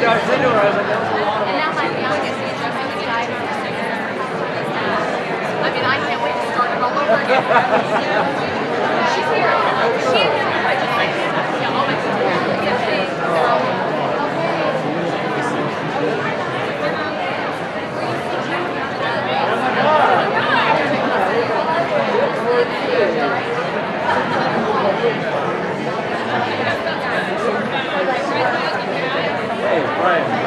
know, I said to her, I was like, that was a lot of And now my youngest is just died from sickness. I mean, I can't wait to start it all over again. She's here. She's yeah, all my Hey, Brian.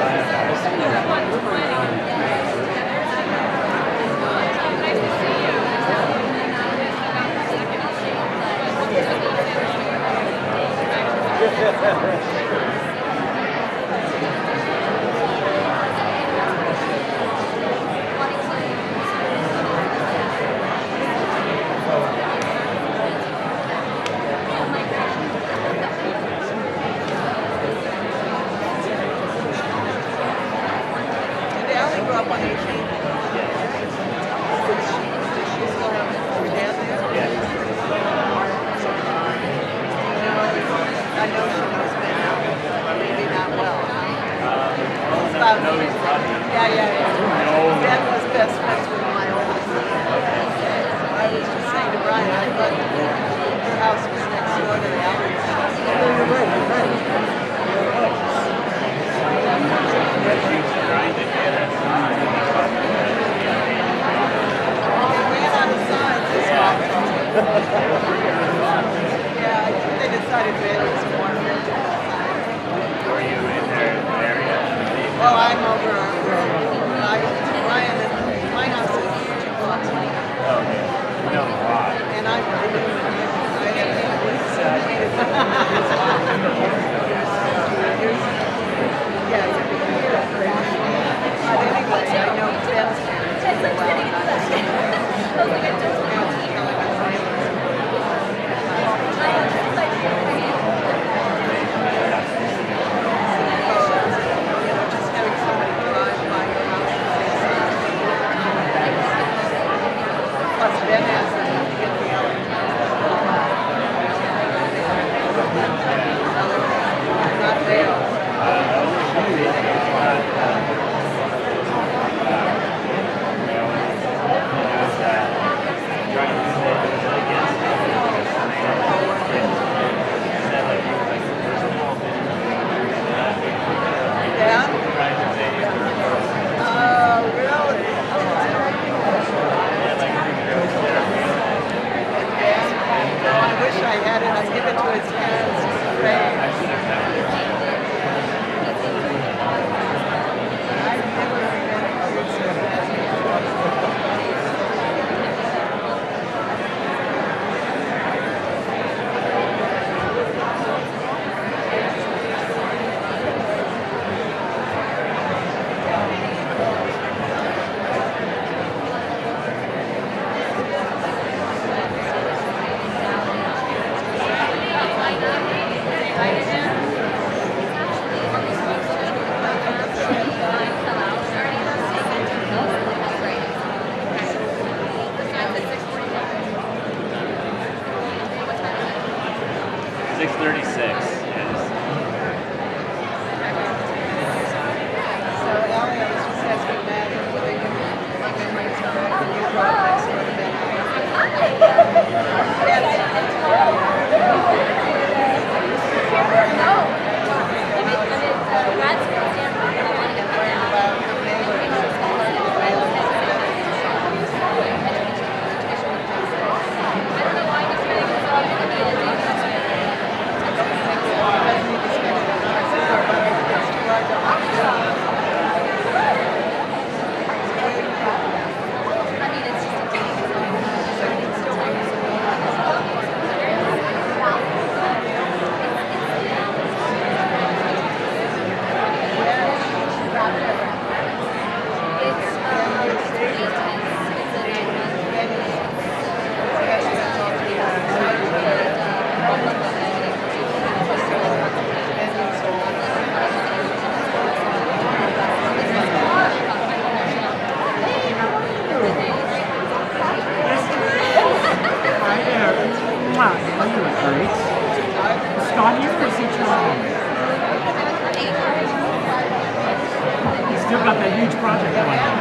a huge project going on.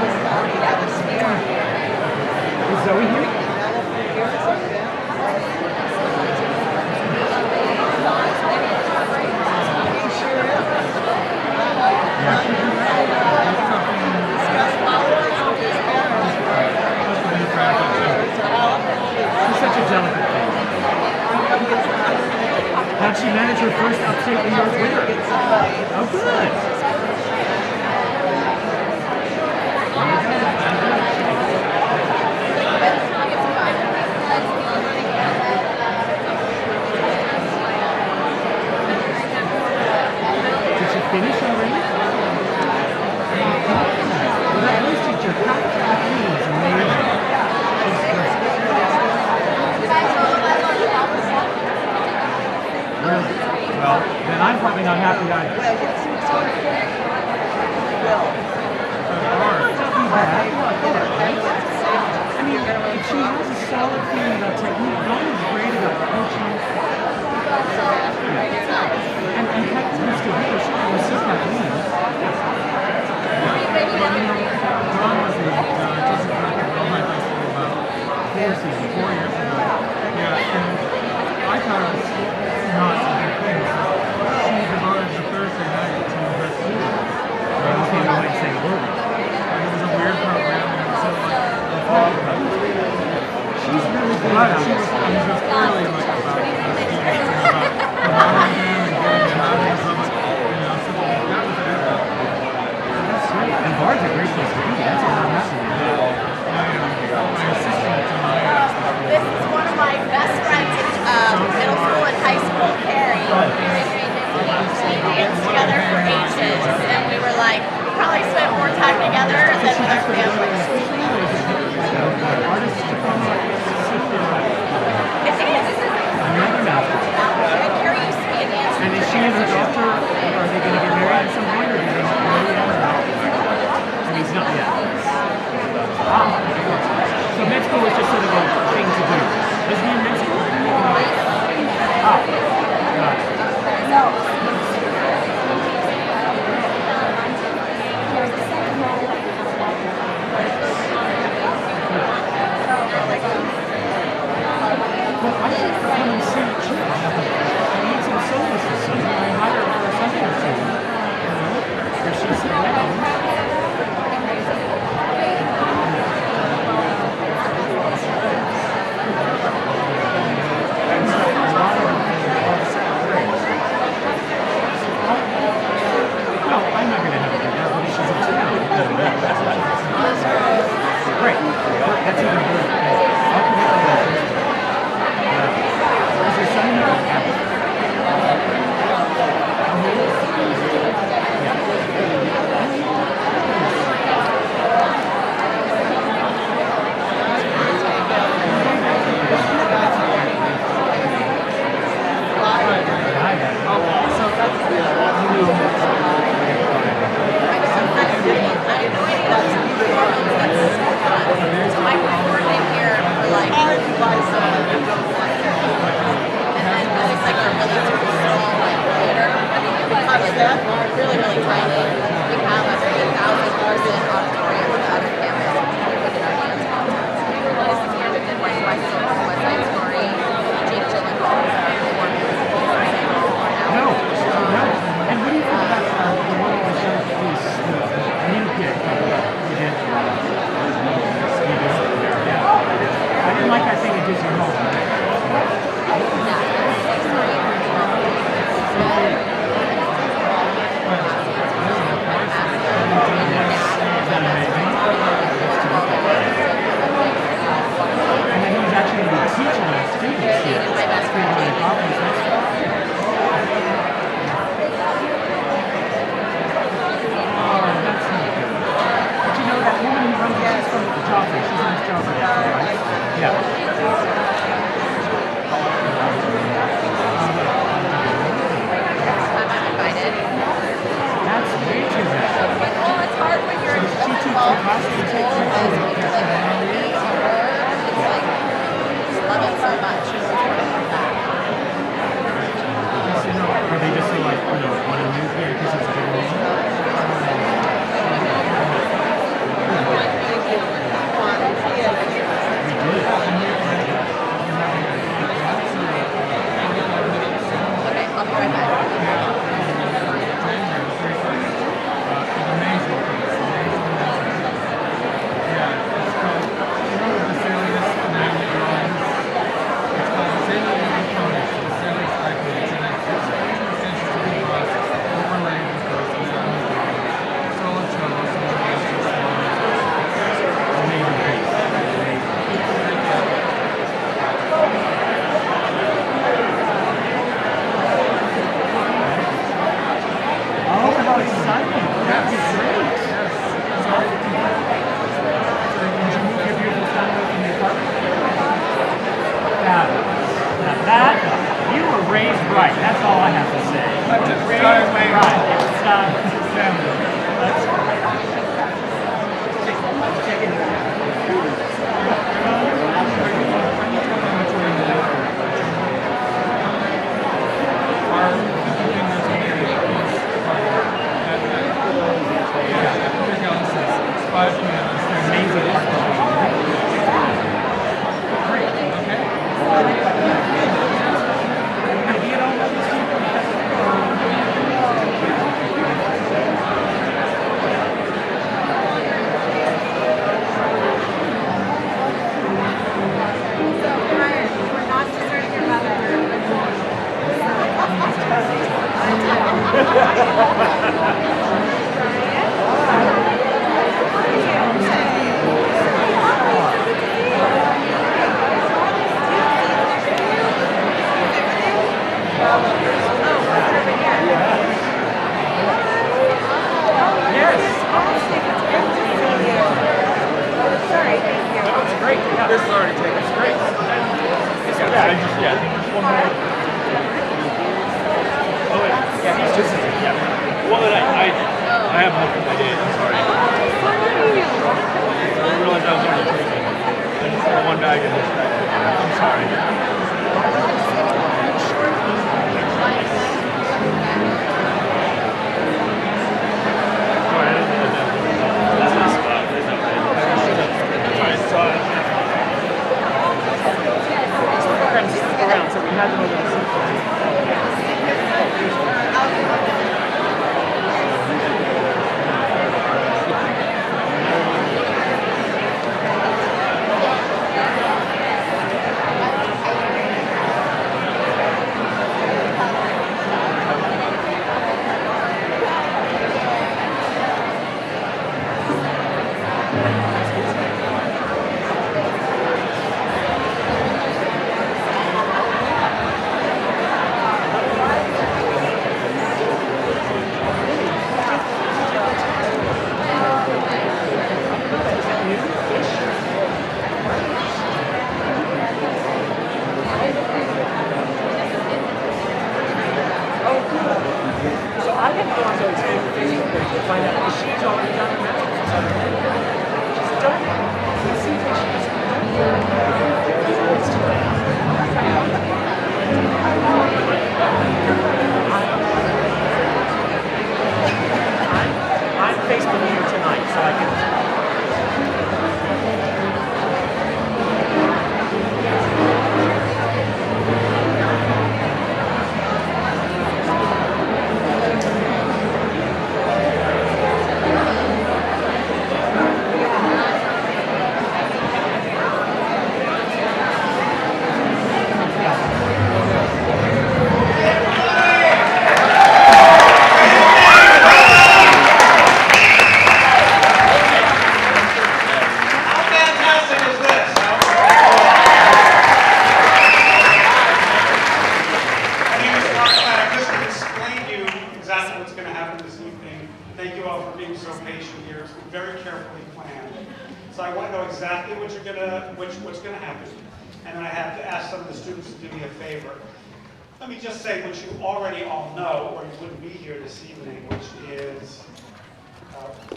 Is Zoe here? She's such a delicate thing. How'd she manage her first upstate New York winter? Oh, good. Did she finish already? Well, that English teacher, Kathleen, is amazing. She's great. Really? Well, then I'm probably not happy either. It's not too bad. I mean, if she has a solid feeling about technique, Dawn's great about coaching. And Kathleen's still here. She can go see Kathleen. Dawn was just at the Longtime Festival about 4 years ago. Yeah, and I thought it was not a good thing. She devoted the Thursday night to her students. I just can't go and say a word. It was a weird program, and it was sort of like, She's really good. but she was clearly like about the students and about promoting them and getting the hobbies of it. So that was good. That's great. And Bard's a great place to be. That's what I'm happy with. My assistant to my This is one of my best friends in middle school and high school, Carrie. We danced together for ages, and we were like, probably spent more time together than with our families. It is. And Carrie used to be a dancer. And is she and her doctor, are they going to get married at some point, or do they not know yet? And he's not yet. Ah. So med school is just sort of a thing to do. Isn't he in med school? Ah. Got it. Well, I should come and see it too. I need some sodas or something. I hire her for something or two. Or she's sitting down. No, I'm not going to have to do that, but she's in town. Great. That's even good. I'll come up with that. Is there something you can have? Really, really tiny. We have a 3,000 person auditorium with other families. We put in our dance contests. This is kind of my West Side Story. Jake Gyllenhaal. No. And what do you think about the one that was shown at least, the new kid you did? Yeah. I didn't like that thing at Disney Hall. Is that amazing? exciting. That'd be great. Yes. So did you move your beautiful family from the apartment? Now that, you were raised right. That's all I have to say. Raised right. It's Family. that's great.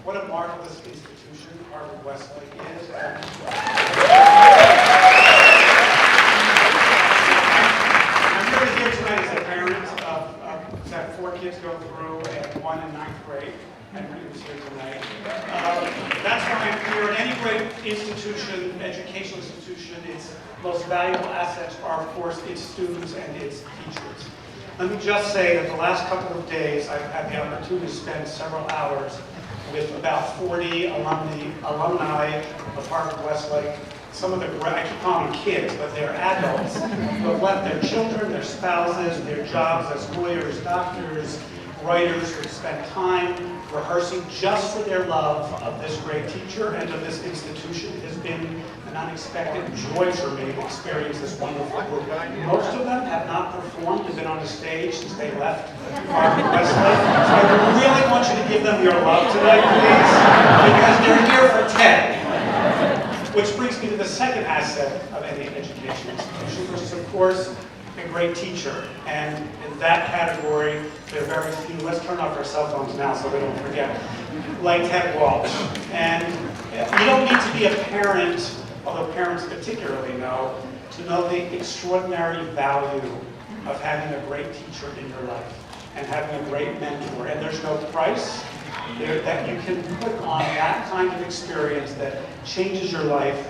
What a marvelous institution Harvard-Westlake is. I'm really here tonight as a parent of had 4 kids go through and 1 in 9th grade. Henry was here tonight. That's why I'm here. In any great institution, educational institution, its most valuable assets are, of course, its students and its teachers. Let me just say that the last couple of days, I've had the opportunity to spend several hours with about 40 alumni of Harvard-Westlake. Some of the, I keep calling them kids, but they're adults who have left their children, their spouses, their jobs as lawyers, doctors, writers, who have spent time rehearsing just for their love of this great teacher and of this institution. It has been an unexpected joy for me to experience this wonderful group. Most of them have not performed and been on a stage since they left Harvard-Westlake. So I really want you to give your love tonight, please, because they're here for Ted. Which brings me to the second asset of any education institution, which is, of course, a great teacher. And in that category, there are very few. Let's turn off our cell phones now so we don't forget. Like Ted Walch. And you don't need to be a parent, although parents particularly know, to know the extraordinary value of having a great teacher in your life and having a great mentor. And there's no price there that you can put on that kind of experience that changes your life,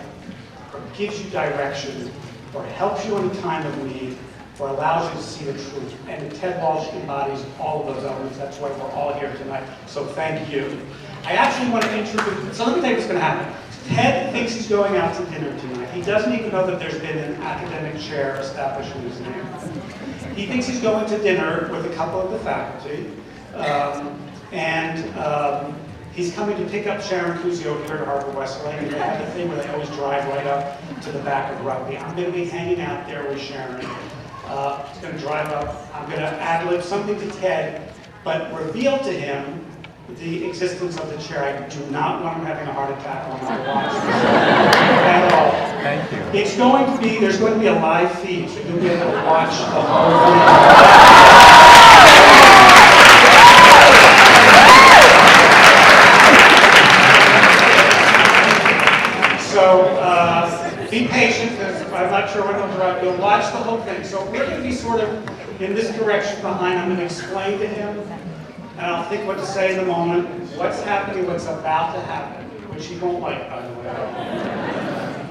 or gives you direction, or helps you in a time of need, or allows you to see the truth. And Ted Walch embodies all of those elements. That's why we're all here tonight. So thank you. I actually want to introduce, so let me tell you what's going to happen. Ted thinks he's going out to dinner tonight. He doesn't even know that there's been an academic chair established in his name. He thinks he's going to dinner with a couple of the faculty. He's coming to pick up Sharon Cusio here at Harvard-Westlake, and they have the thing where they always drive right up to the back of rugby. I'm going to be hanging out there with Sharon. He's going to drive up. I'm going to ad-lib something to Ted, but reveal to him the existence of the chair. I do not want him having a heart attack on my watch at all. Thank you. It's going to be, there's going to be a live feed, so you'll be able to watch the whole thing. So be patient, because I'm not sure when it'll drive. You'll watch the whole thing. So we're going to be sort of in this direction behind. I'm going to explain to him, and I'll think what to say in the moment, what's happening, what's about to happen, which he won't like, by the way.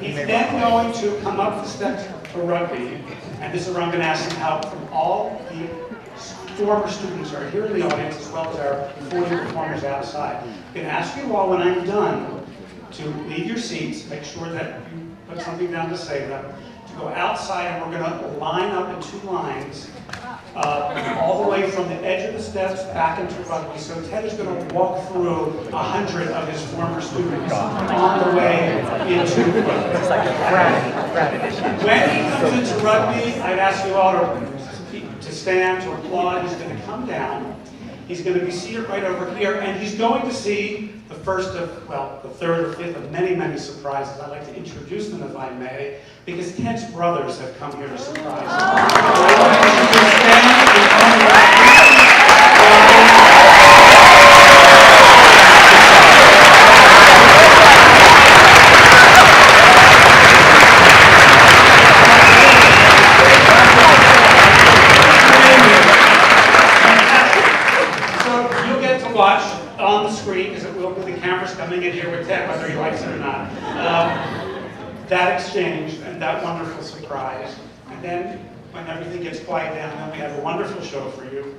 He's then going to come up the steps for rugby, and this is where I'm going to ask him help from all the former students who are here in the audience, as well as our 40 performers outside. I'm going to ask you all, when I'm done, to leave your seats, make sure that you put something down to say them, to go outside, and we're going to line up in two lines, all the way from the edge of the steps back into rugby. So Ted is going to walk through 100 of his former students on the way into rugby. It's like a frat initiative. When he comes into rugby, I'd ask you all to stand, to applaud. He's going to come down. He's going to be seated right over here, and he's going to see the first of, well, the third or fifth of many, many surprises. I'd like to introduce them, if I may, because Ted's brothers have come here to surprise him. So I want you to stand and come right watch on the screen, because it will be the cameras coming in here with Ted, whether he likes it or not. That exchange and that wonderful surprise. And then when everything gets quiet down, then we have a wonderful show for you.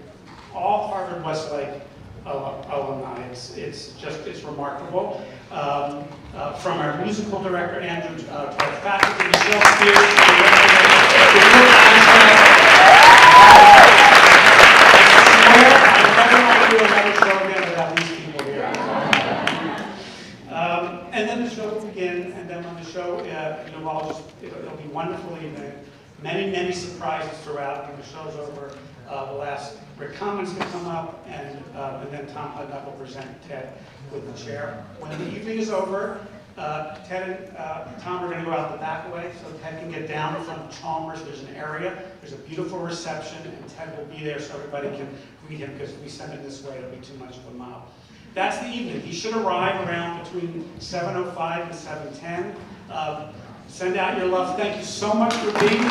All Harvard-Westlake alumni. It's remarkable. From our musical director, Andrew, to our faculty, Michelle Spears, and then the show will begin, and then when the show, it'll be wonderful evening. Many, many surprises throughout. When the show's over, we'll ask Rick Commons to come up, and then Tom Hudnutt will present Ted with the chair. When the evening is over, Ted and Tom are going to go out the back way, so Ted can get down from Chalmers. There's an area, there's a beautiful reception, and Ted will be there so everybody can greet him, because if we send him this way, it'll be too much of a mob. That's the evening. He should arrive around between 7:05 and 7:10. Send out your love. Thank you so much for being here.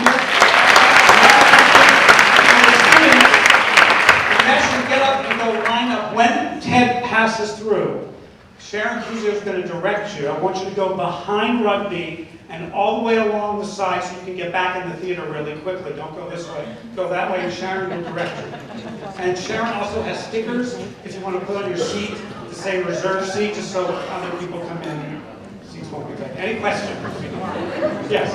You actually get up and go line up. When Ted passes through, Sharon Cusio is going to direct you. I want you to go behind rugby and all the way along the side so you can get back in the theater really quickly. Don't go this way. Go that way, and Sharon will direct you. And Sharon also has stickers if you want to put on your seat to say reserve seat, just so other people come in. Seats won't be vacant. Any questions? Yes.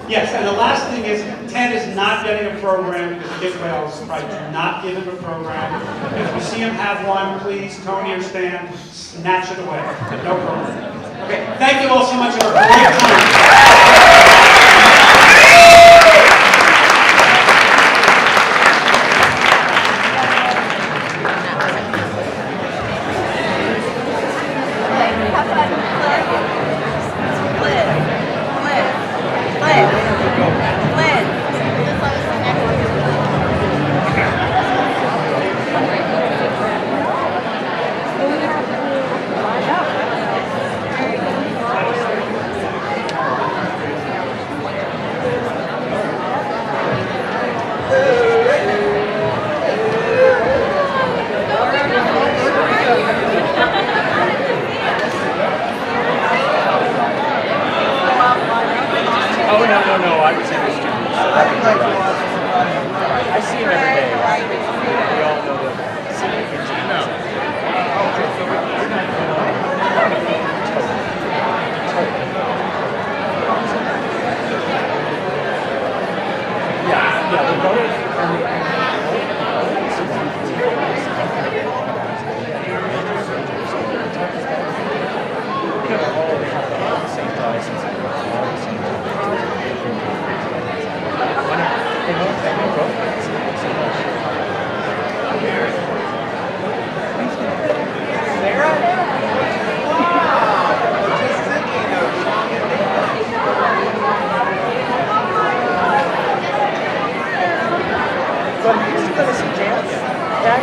Yes, and the last thing is, Ted is not getting a program, because Dick Wales probably do not give him a program. If you see him have one, please, Tony or Stan, snatch it away. No program. Okay, thank you all so much for a great time.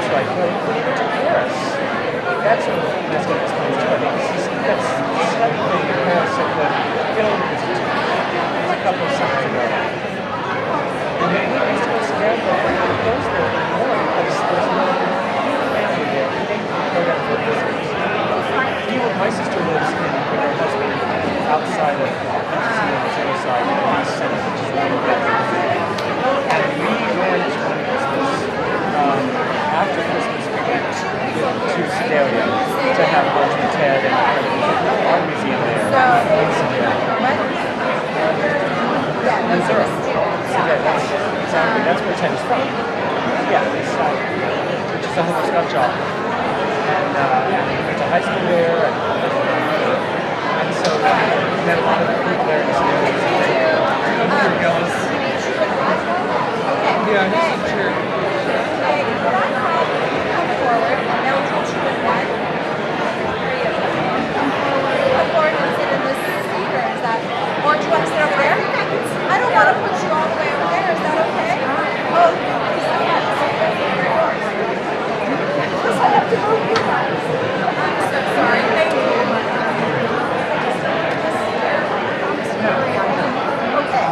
that's right. When he went to Paris, that's when Metzger explains to him. That's something in Paris that the film was a couple of summers ago. And then he used to go scared, but when he goes there anymore, because there's no family there, he didn't go down for visits. My sister lives with her husband outside of Gypsy on the other side of the East Center, which is really good. And we went on Christmas, after Christmas, we went to Sedalia to have lunch with Ted and our museum there. In Sedalia. Missouri. Sedalia, exactly, that's where Ted is from. Yeah, which is a Homer Scott job. And we went to high school there, and so we met a lot of people there in Sedalia. Yeah, he's in chair. Or do you want to sit over there? I don't want to put you all the way over there. Is that okay? Oh, I have to move you guys. I'm so sorry. Thank you. Okay.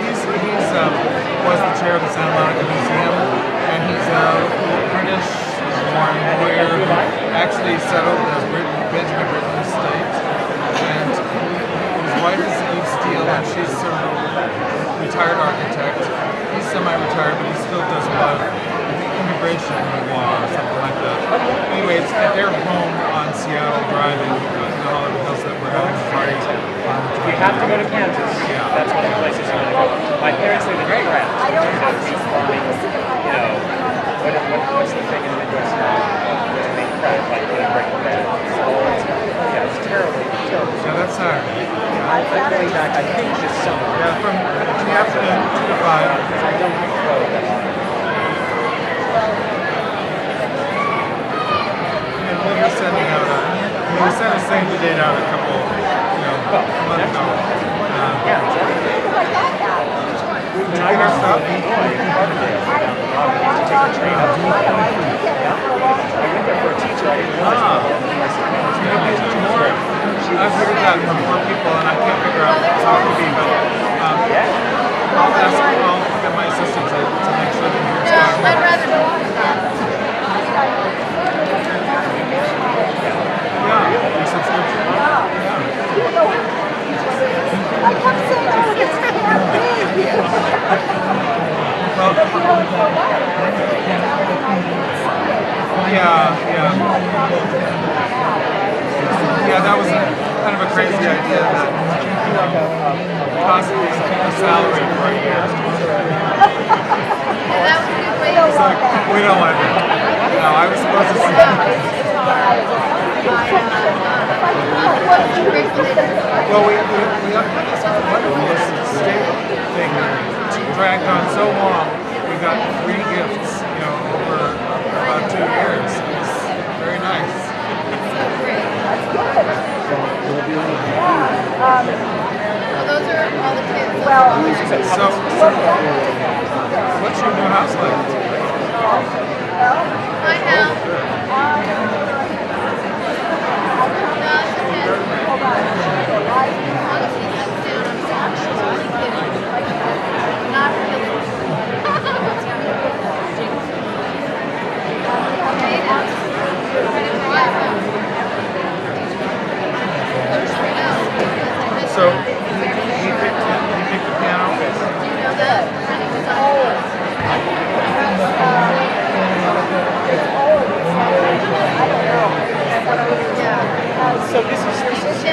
He's was the chair of the Santa Monica Museum, and he's a British-born lawyer who actually settled the Benjamin Britten estate. And his wife is Eve Steele, and she's sort of a retired architect. He's semi-retired, but he still does a lot of immigration law or something like that. Anyway, it's at their home on Seattle Drive in the Hollywood Hills that we're having a party. You have to go to Kansas. Yeah. That's one of the places you want to go. My parents live in Pratt. What's the thing in the Midwest now? To make Pratt, like breaking bad. So yeah, it's terrible. Yeah, that's hard. I'm going back, I think, this summer. Yeah, from the afternoon 2 to 5. Because I don't go that often. And we'll be sending out we sent a save the date out a couple, months ago. Yeah, exactly. Did you get our stuff? To take the train up to I went there for a teacher. I didn't realize I've heard that from more people, and I can't figure out how it would be, but I'll get my assistant to make sure that you're Yeah, I'd rather do your subscription. I kept saying, oh, it's Yeah, that was kind of a crazy idea that possibly a salary for a year. So we don't want that. No, I was supposed to see Well, we had this wonderful estate thing that dragged on so long. We got 3 gifts, over about 2 years. It was very nice. those are all the kids. So, what's your new house like? My house. Honestly, that's down. I'm actually kidding. Not really. So, he picked the piano? Do you know that? So this is right. It's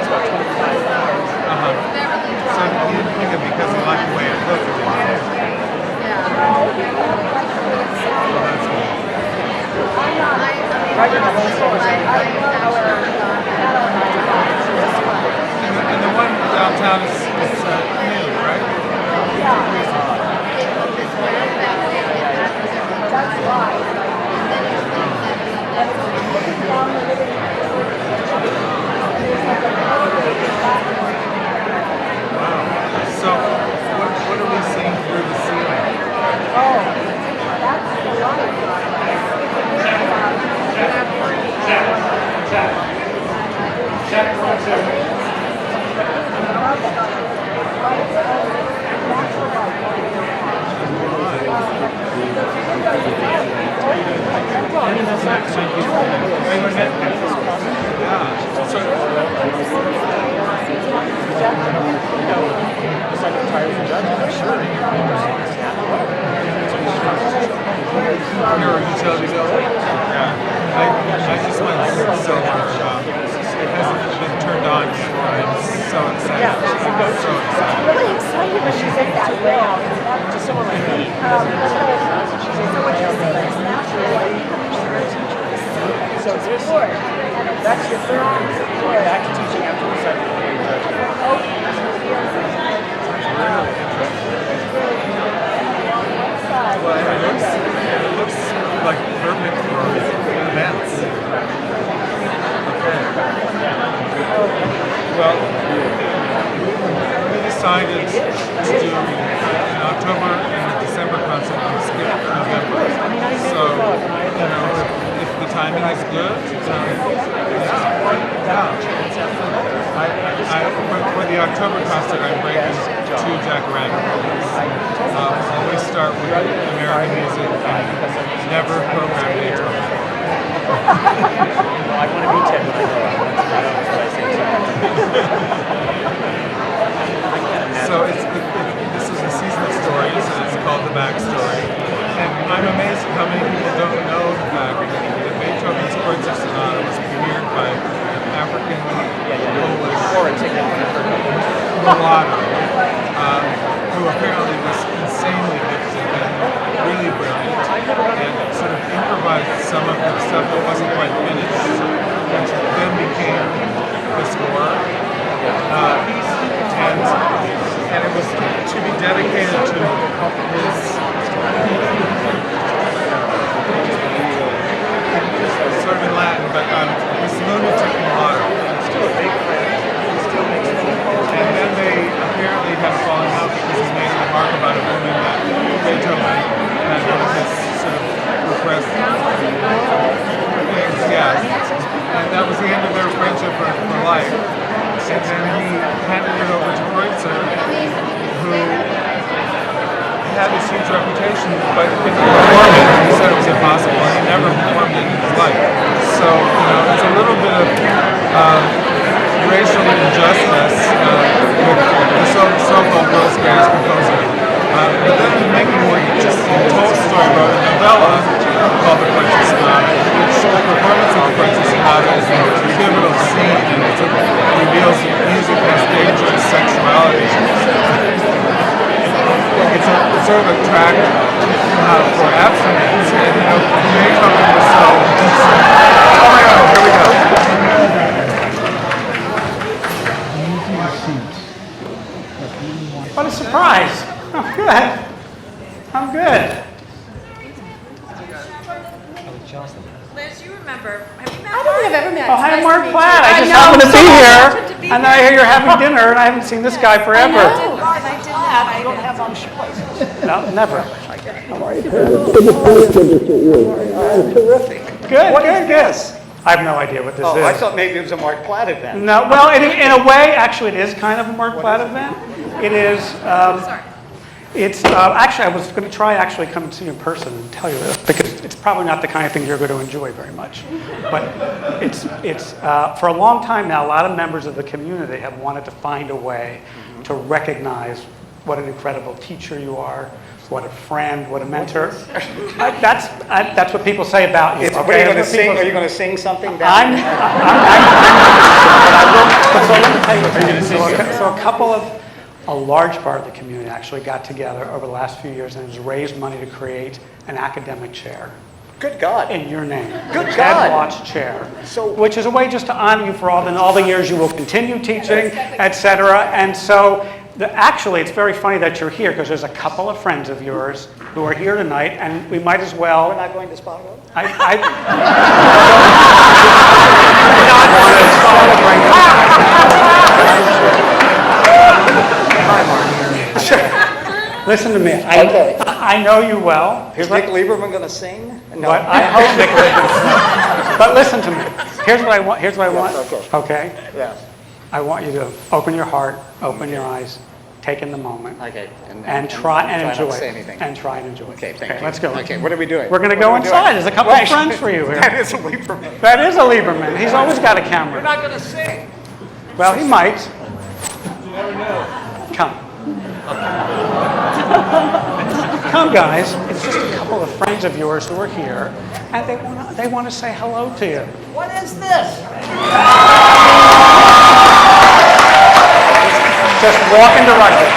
about 25. So he didn't pick it because he liked Thank you. Decide to retire as a judge. I'm sure. Your utility bill? Yeah. I just went so much. It hasn't been turned on yet. I'm so excited. So excited. Really excited when she said that well. To someone like me. So what you're saying is now you're like, So this, that's your third career. Back to teaching after the second career judge. Really well, it looks like perfect for events. Okay. Well, we decided to do an October and a December concert and skip November. So, if the timing is good, for the October concert, I'm breaking 2 Jack Rabbit movies. Always start with American music and never program Beethoven. I want to be Ted when I grow up. That's what I say too. So this is a season of stories, and it's called The Backstory. And I'm amazed at how many people don't know the fact that Beethoven's Quartet Sonata was premiered by an African Polish mulatto, who apparently was insanely gifted and really brilliant, and sort of improvised some of the stuff that wasn't quite finished, which then became the score. And it was to be dedicated to his sort of in Latin, but this lunatic mulatto. And then they apparently had a falling out because he made a remark about a woman that Beethoven had one of his sort of repressed things, yeah. And that was the end of their friendship for life. And then he handed it over to Kreutzer, who had this huge reputation, but in performing, he said it was impossible, and he never performed it in his life. So, it's a little bit of racial injustice with the so-called world's greatest composer. But then Tolstoy wrote a novella called The Quartet Sonata, which the performance of The Quartet Sonata is a pivotal scene, and it reveals music has dangerous sexuality. It's sort of a track for abstinence, and Beethoven was so... Oh my God, here we go. What a surprise. I'm good. I'm good. Liz, you remember, have you met I don't think I've ever met. Oh, hi, Nice Mark to meet Platt. you. I just know, happened to so be I here. wanted to be And then I hear you're having dinner, and I haven't seen this guy forever. I didn't invite him. No, never. Terrific. Good, What good, is good. this? I have no idea what this Oh, is. I thought maybe it was a Mark Platt event. No, well, in a way, actually, it is kind of a Mark Platt event. It is, it's, actually, I was going to try actually coming to see you in person and tell you this, because it's probably not the kind of thing you're going to enjoy very much. But it's for a long time now, a lot of members of the community have wanted to find a way to recognize what an incredible teacher you are, what a friend, what a mentor. That's what people say about you. What are okay? you going to That's what sing? people- Are you going to sing something down I'm, there? so let me tell you something. So a couple of, a large part of the community actually got together over the last few years and has raised money to create an academic chair Good God. in your name. Good the God. Ted Walch Chair. So- which is a way just to honor you for all the years you will continue teaching, et cetera. And so actually, it's very funny that you're here because there's a couple of friends of yours who are here tonight, and we might as well. We're not going to Spot Road? I Listen to me. Okay. I know you well. Is Nick Lieberman going to sing? No. But I hope Nick Lieberman. But listen to me. Here's what I want. Okay. Okay. Yeah. I want you to open your heart, open your eyes, take in the moment. Okay. And try and not enjoy to say it. anything. And try and enjoy it. Okay, thank you. Let's go. Okay, what are we doing? We're going to What go are we doing? inside. There's a couple of Wait. friends for you here. That is a Lieberman. That is a Lieberman. He's always got a camera. You're not going to sing. Well, he might. You never know. Come. Come, guys. It's just a couple of friends of yours who are here, and they want to say hello to you. What is this? Just walking directly.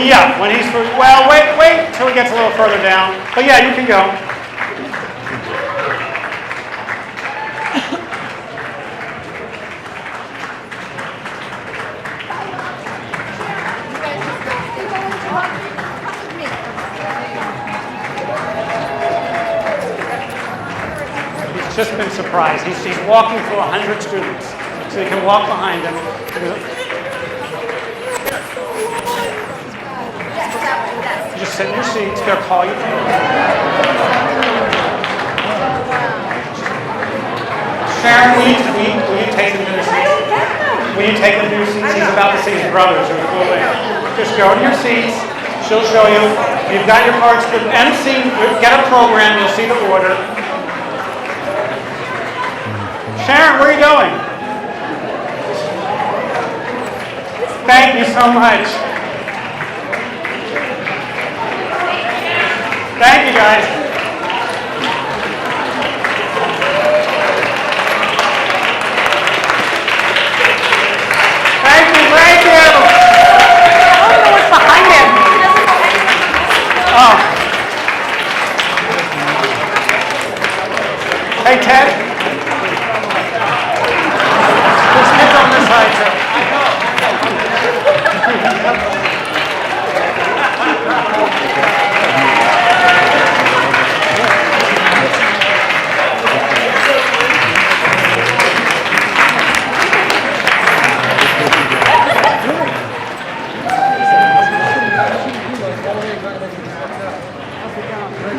Yeah, when he's well, wait till he gets a little further down. But yeah, you can go. He's just been surprised. He's walking through 100 students, so you can walk behind him. Just sit in your seats. They'll call you. Sharon, will you take them to their seats? Will you take them to your seats? He's about to see his brothers who are flew in. Just go to your seats. She'll show you. You've got your cards for MC. Get a program. You'll see the order. Sharon, where are you going? Thank you so much. Thank you, guys. Thank you, thank you. I don't know what's behind him. Oh. Hey, Ted. There's kids on this side, too.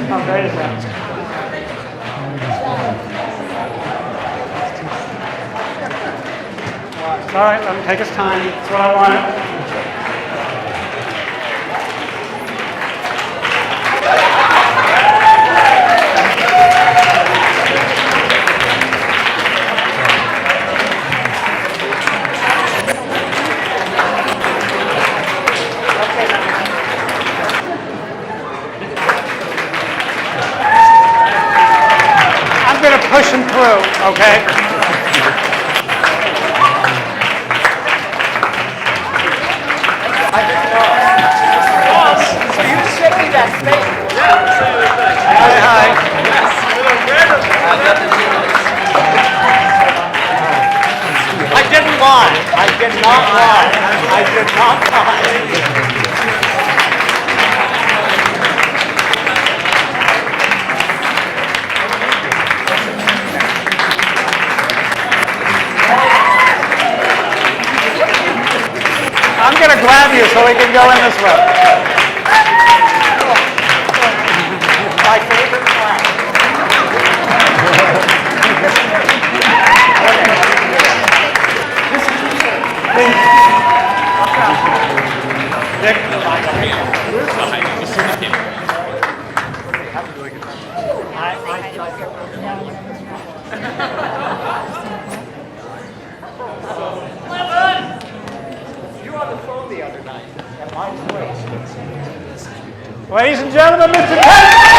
How great is that? All right, let him take his time. That's what I wanted. I'm going to push him through, okay? So you sent me that statement. Hi. I didn't lie. I did not lie. I did not lie. I'm going to grab you so we can go in this way. My favorite class. You were on the phone the other night at my place. Ladies and gentlemen, Mr. Ted.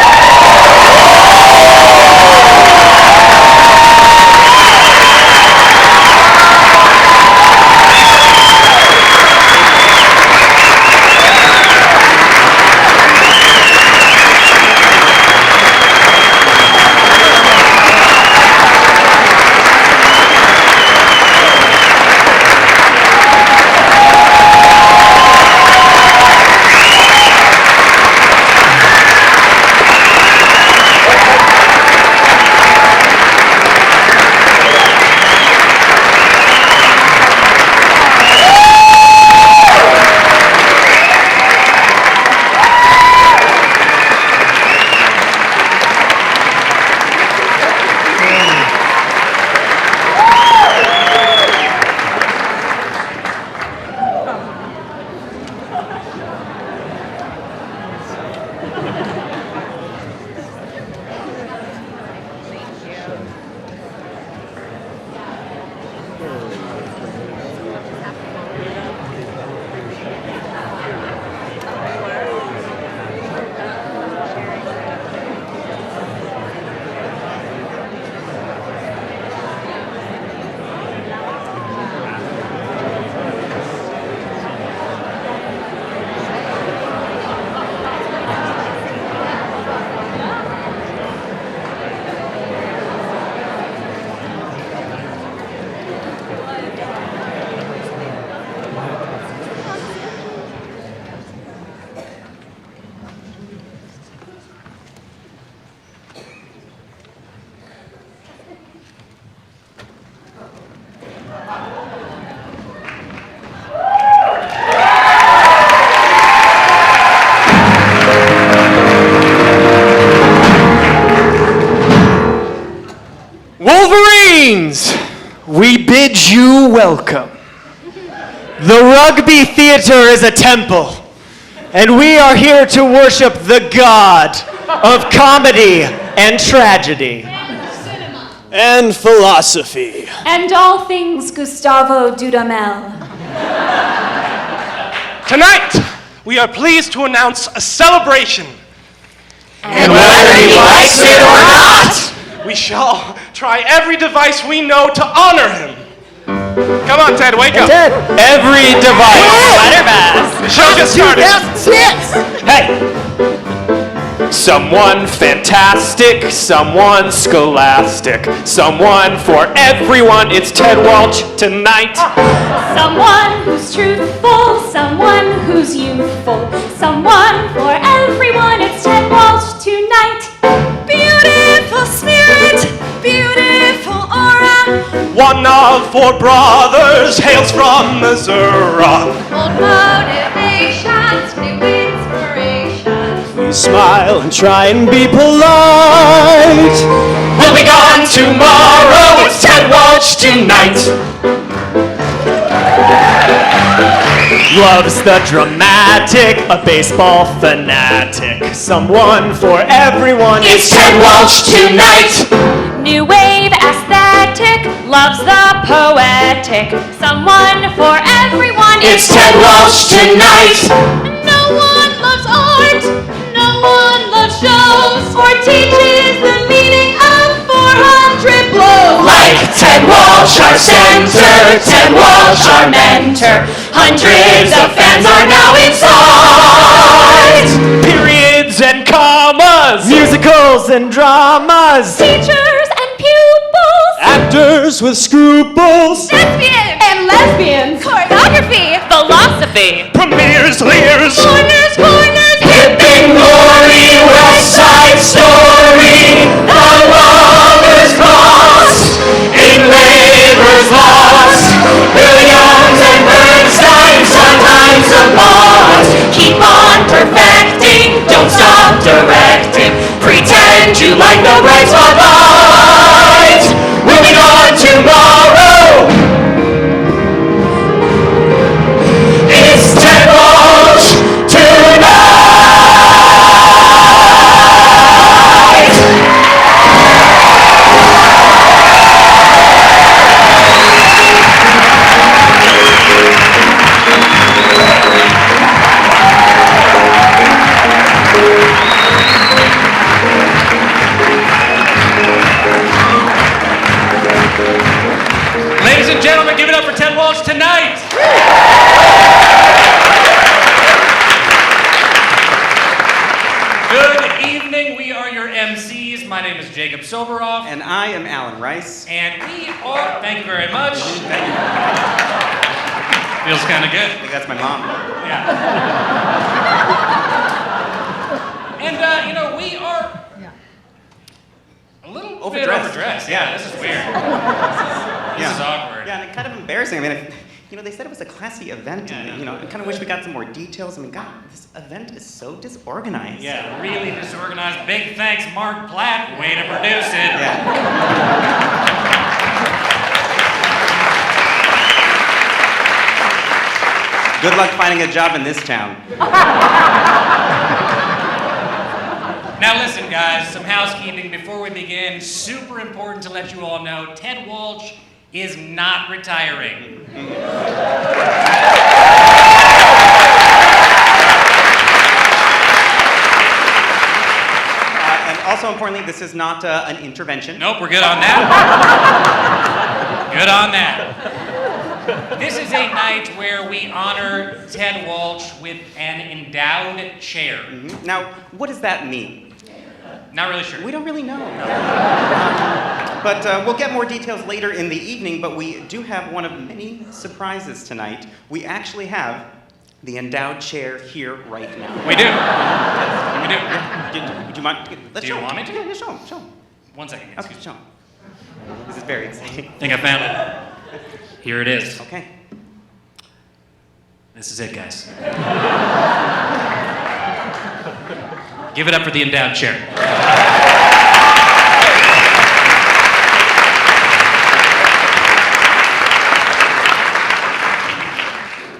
Wolverines, we bid you welcome. The Rugby Theater is a temple, and we are here to worship the god of comedy and tragedy. And philosophy. And all things Gustavo Dudamel. Tonight, we are pleased to announce a celebration. And whether he likes it or not, we shall try every device we know to honor him. Come on, Ted, wake up. Ted, every device. The show just started. Hey! Someone fantastic, someone scholastic, someone for everyone. It's Ted Walch Tonight. Someone who's truthful, someone who's youthful, someone for everyone. It's Ted Walch Tonight. Beautiful spirit, beautiful aura. One of four brothers hails from Missouri. Old motivations, new inspirations. Please smile and try and be polite. We'll be gone tomorrow. It's Ted Walch Tonight. Loves the dramatic, a baseball fanatic. Someone for everyone. It's Ted Walch Tonight. New wave aesthetic, loves the poetic. Someone for everyone. It's Ted Walch Tonight. No one loves art, no one loves shows, or teaches the meaning of 400 blows. Like Ted Walch, our center, Ted Walch, our mentor. Hundreds of fans are now inside. Periods and commas, musicals and dramas, Teachers and pupils, actors with scruples, thespians and lesbians, choreography, philosophy, Premieres, leers, corners, Pippin, glory, West Side Story, the lovers lost, in labor's lost, Williams and Bernstein, sometimes apart. Keep on perfecting, don't stop directing, pretend you like the bright spotlight. We'll be gone tomorrow. Jacob Soboroff. And I am Allan Rice. And we are, thank you very much. Thank you. Feels kind of good. I think that's my mom. Yeah. And, we are a little bit overdressed. Yeah, this is weird. This is awkward. Yeah, and kind of embarrassing. I mean, they said it was a classy event, and, I kind of wish we got some more details. I mean, God, this event is so disorganized. Yeah, really disorganized. Big thanks, Mark Platt. Way to produce it. Yeah. Good luck finding a job in this town. Now listen, guys, some housekeeping before we begin. Super important to let you all know, Ted Walch is not retiring. And also importantly, this is not an intervention. Nope, we're good on that. Good on that. This is a night where we honor Ted Walch with an endowed chair. Mm-hmm. Now, what does that mean? Not really sure. We don't really know. But we'll get more details later in the evening, but we do have one of many surprises tonight. We actually have the endowed chair here right now. We do. Yes. We do. Yeah. Do you mind? Do you want me to? Yeah, show him. 1 second. Okay, show him. This is very exciting. I think I found it. Here it is. Okay. This is it, guys. Give it up for the endowed chair.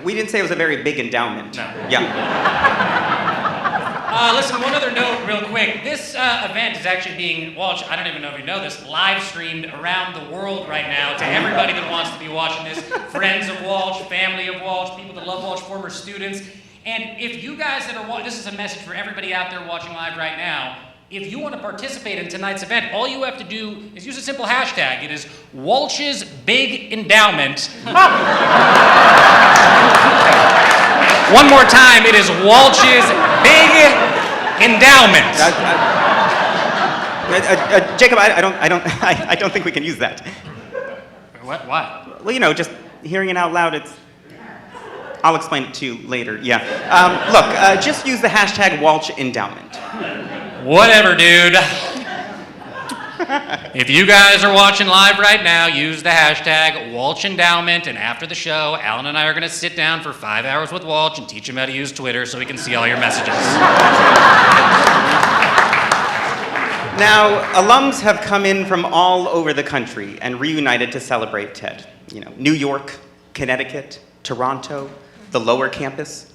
We didn't say it was a very big endowment. No. Yeah. Listen, one other note real quick. This event is actually being watched, I don't even know if you know this, live streamed around the world right now to everybody that wants to be watching this. Friends of Walch, family of Walch, people that love Walch, former students. And if you guys that are watching, this is a message for everybody out there watching live right now. If you want to participate in tonight's event, all you have to do is use a simple hashtag. It is Walch's Big Endowment. One more time, it is Walch's Big Endowment. Jacob, I don't think we can use that. What? Why? Well, just hearing it out loud, I'll explain it to you later. Yeah. Look, just use the hashtag Walch Endowment. Whatever, dude. If you guys are watching live right now, use the hashtag Walch Endowment, and after the show, Allan and I are going to sit down for 5 hours with Walch and teach him how to use Twitter so we can see all your messages. Now, alums have come in from all over the country and reunited to celebrate Ted. New York, Connecticut, Toronto, the lower campus.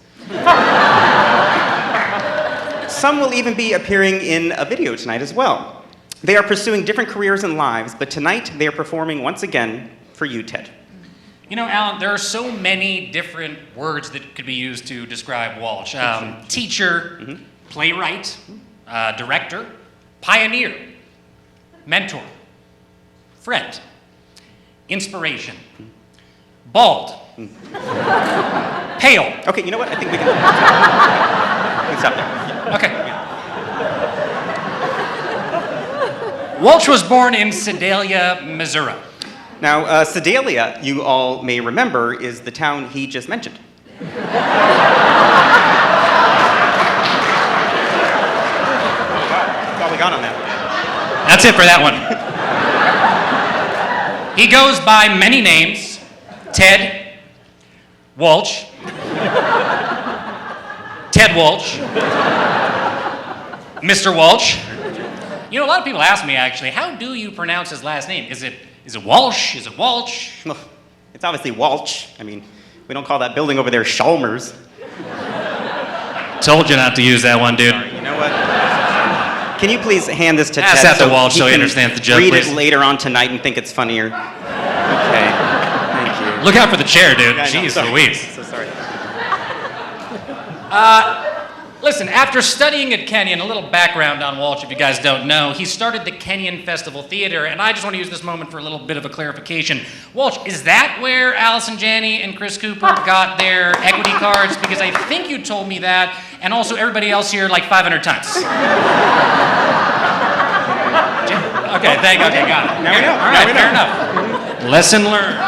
Some will even be appearing in a video tonight as well. They are pursuing different careers and lives, but tonight they are performing once again for you, Ted. Allan, there are so many different words that could be used to describe Walch. Teacher, playwright, director, pioneer, mentor, friend, inspiration, bald, pale. Okay, you know what? I think we can stop there. Okay. Walch was born in Sedalia, Missouri. Now, Sedalia, you all may remember, is the town he just mentioned. Probably gone on that. That's it for that one. He goes by many names. Ted Walch. Ted Walch. Mr. Walch. A lot of people ask me, actually, how do you pronounce his last name? Is it Walsh? Is it Walch? Well, it's obviously Walch. I mean, we don't call that building over there Chalmers. Told you not to use that one, dude. Sorry, you know what? Can you please hand this to Pass Ted that to Walch so he understands the joke, read please. it later on tonight and think it's funnier? Okay, thank you. Look out for the chair, dude. Yeah, I know, Jeez sorry. Louise. So sorry. Listen, after studying at Kenyon, a little background on Walch, if you guys don't know, he started the Kenyon Festival Theater, and I just want to use this moment for a little bit of a clarification. Walch, is that where Allison Janney and Chris Cooper got their equity cards? Because I think you told me that, and also everybody else here like 500 times. Okay, okay, got it. Now we know. All right, fair enough. Lesson learned.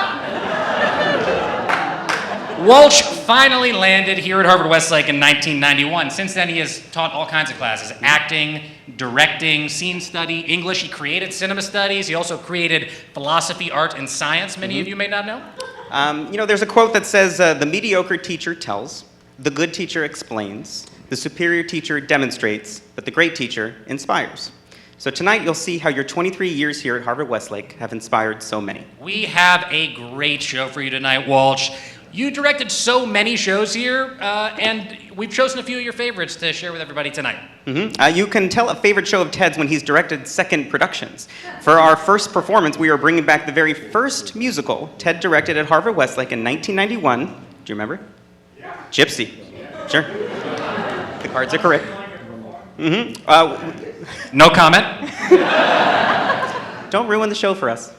Walch finally landed here at Harvard-Westlake in 1991. Since then, he has taught all kinds of classes: acting, directing, scene study, English. He created cinema studies. He also created philosophy, art, and science. Many of you may not know. There's a quote that says, the mediocre teacher tells, the good teacher explains, the superior teacher demonstrates, but the great teacher inspires. So tonight you'll see how your 23 years here at Harvard-Westlake have inspired so many. We have a great show for you tonight, Walch. You directed so many shows here, and we've chosen a few of your favorites to share with everybody tonight. You can tell a favorite show of Ted's when he's directed second productions. For our first performance, we are bringing back the very first musical Ted directed at Harvard-Westlake in 1991. Do you remember? Yeah. Gypsy. Sure. The cards are correct. No comment. Don't ruin the show for us.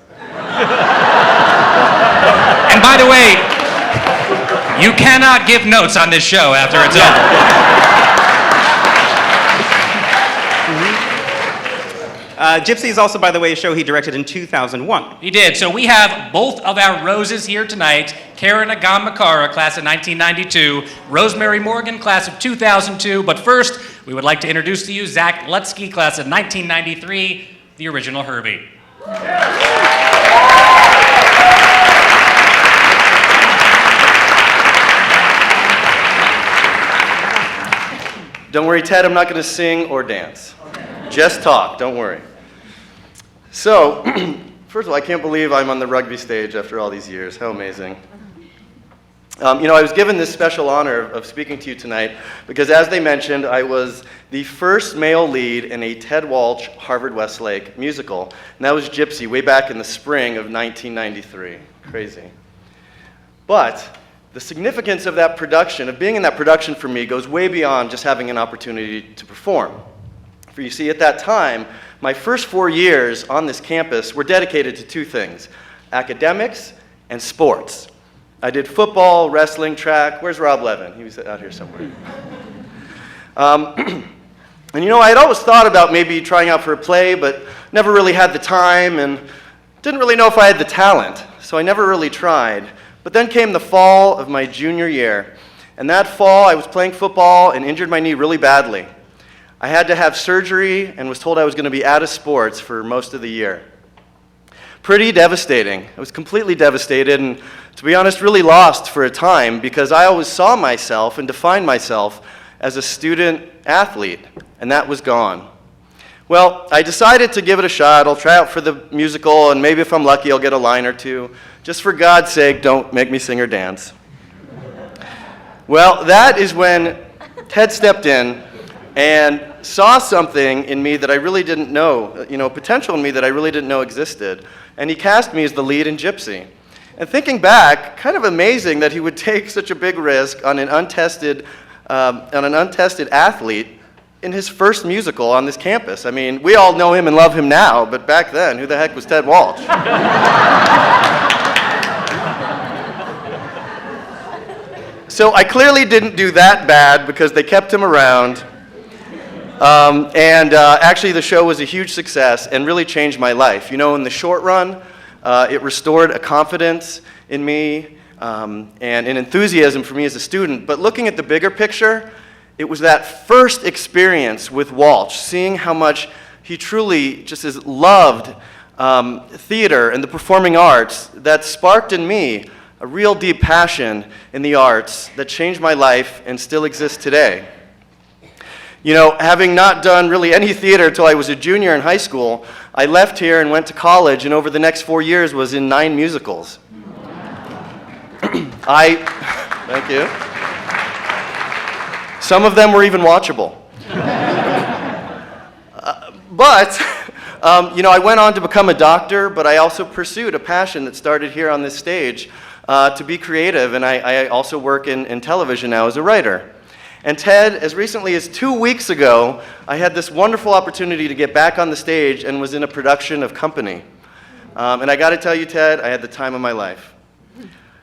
And by the way, you cannot give notes on this show after it's over. Gypsy is also, by the way, a show he directed in 2001. He did. So we have both of our roses here tonight. Karen Agamakara, class of 1992. Rosemary Morgan, class of 2002. But first, we would like to introduce to you Zach Lutsky, class of 1993, the original Herbie. Don't worry, Ted, I'm not going to sing or dance. Just talk, don't worry. So, first of all, I can't believe I'm on the rugby stage after all these years. How amazing. I was given this special honor of speaking to you tonight because, as they mentioned, I was the first male lead in a Ted Walch Harvard-Westlake musical, and that was Gypsy, way back in the spring of 1993. Crazy. But the significance of that production, of being in that production for me, goes way beyond just having an opportunity to perform. For you see, at that time, my first 4 years on this campus were dedicated to two things: academics and sports. I did football, wrestling, track. Where's Rob Levin? He was out here somewhere. And I had always thought about maybe trying out for a play, but never really had the time and didn't really know if I had the talent, so I never really tried. But then came the fall of my junior year, and that fall I was playing football and injured my knee really badly. I had to have surgery and was told I was going to be out of sports for most of the year. Pretty devastating. I was completely devastated and, to be honest, really lost for a time because I always saw myself and defined myself as a student athlete, and that was gone. Well, I decided to give it a shot. I'll try out for the musical, and maybe if I'm lucky, I'll get a line or two. Just for God's sake, don't make me sing or dance. Well, that is when Ted stepped in and saw something in me that I really didn't know, potential in me that I really didn't know existed. And he cast me as the lead in Gypsy. And thinking back, kind of amazing that he would take such a big risk on an untested athlete in his first musical on this campus. I mean, we all know him and love him now, but back then, who the heck was Ted Walch? So I clearly didn't do that bad because they kept him around. Actually, the show was a huge success and really changed my life. In the short run, it restored a confidence in me and an enthusiasm for me as a student. But looking at the bigger picture, it was that first experience with Walch, seeing how much he truly just loved theater and the performing arts, that sparked in me a real deep passion in the arts that changed my life and still exists today. Having not done really any theater until I was a junior in high school, I left here and went to college, and over the next 4 years was in 9 musicals. Thank you. Some of them were even watchable. I went on to become a doctor, but I also pursued a passion that started here on this stage to be creative, and I also work in television now as a writer. And Ted, as recently as 2 weeks ago, I had this wonderful opportunity to get back on the stage and was in a production of Company. And I got to tell you, Ted, I had the time of my life.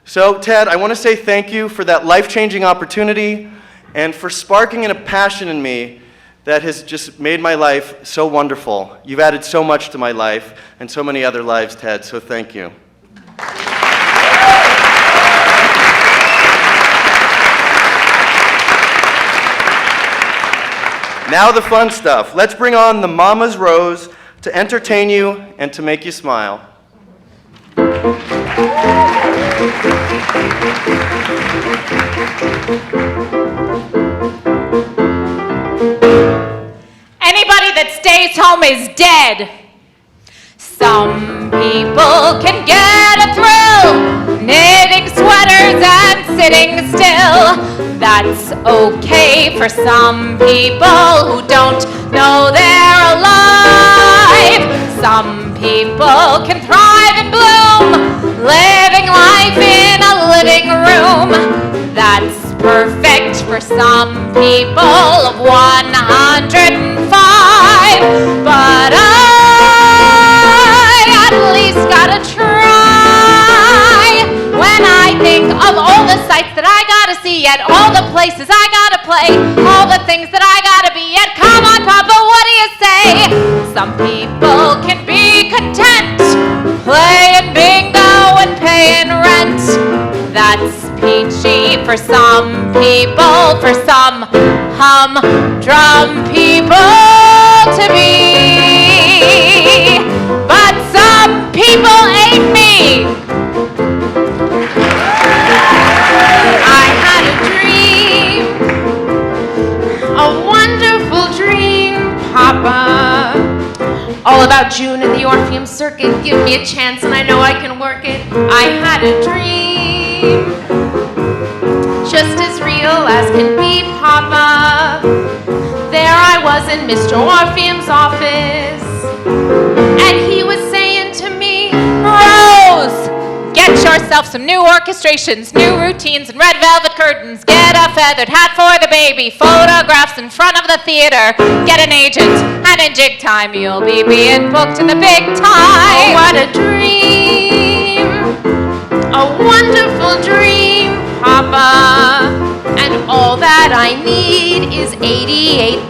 So, Ted, I want to say thank you for that life-changing opportunity and for sparking a passion in me that has just made my life so wonderful. You've added so much to my life and so many other lives, Ted, so thank you. Now the fun stuff. Let's bring on the Mama's Rose to entertain you and to make you smile. Anybody that stays home is dead. Some people can get a thrill knitting sweaters and sitting still. That's okay for some people who don't know they're alive. Some people can thrive and bloom, living life in a living room. That's perfect for some people of 105. But I at least gotta try. When I think of all the sights that I gotta see at, all the places I gotta play, all the things that I gotta be at, come on, Papa, what do you say? Some people can be content, playing bingo and paying rent. That's peachy for some people, for some humdrum people to be. But some people ain't me. I had a dream, a wonderful dream, Papa. All about June and the Orpheum Circuit. Give me a chance and I know I can work it. I had a dream, just as real as can be, Papa. There I was in Mr. Orpheum's office, and he was saying to me, Rose, get yourself some new orchestrations, new routines, and red velvet curtains. Get a feathered hat for the baby, photographs in front of the theater. Get an agent, and in jig time you'll be being booked in the big time. Oh, what a dream, a wonderful dream, Papa. And all that I need is $88,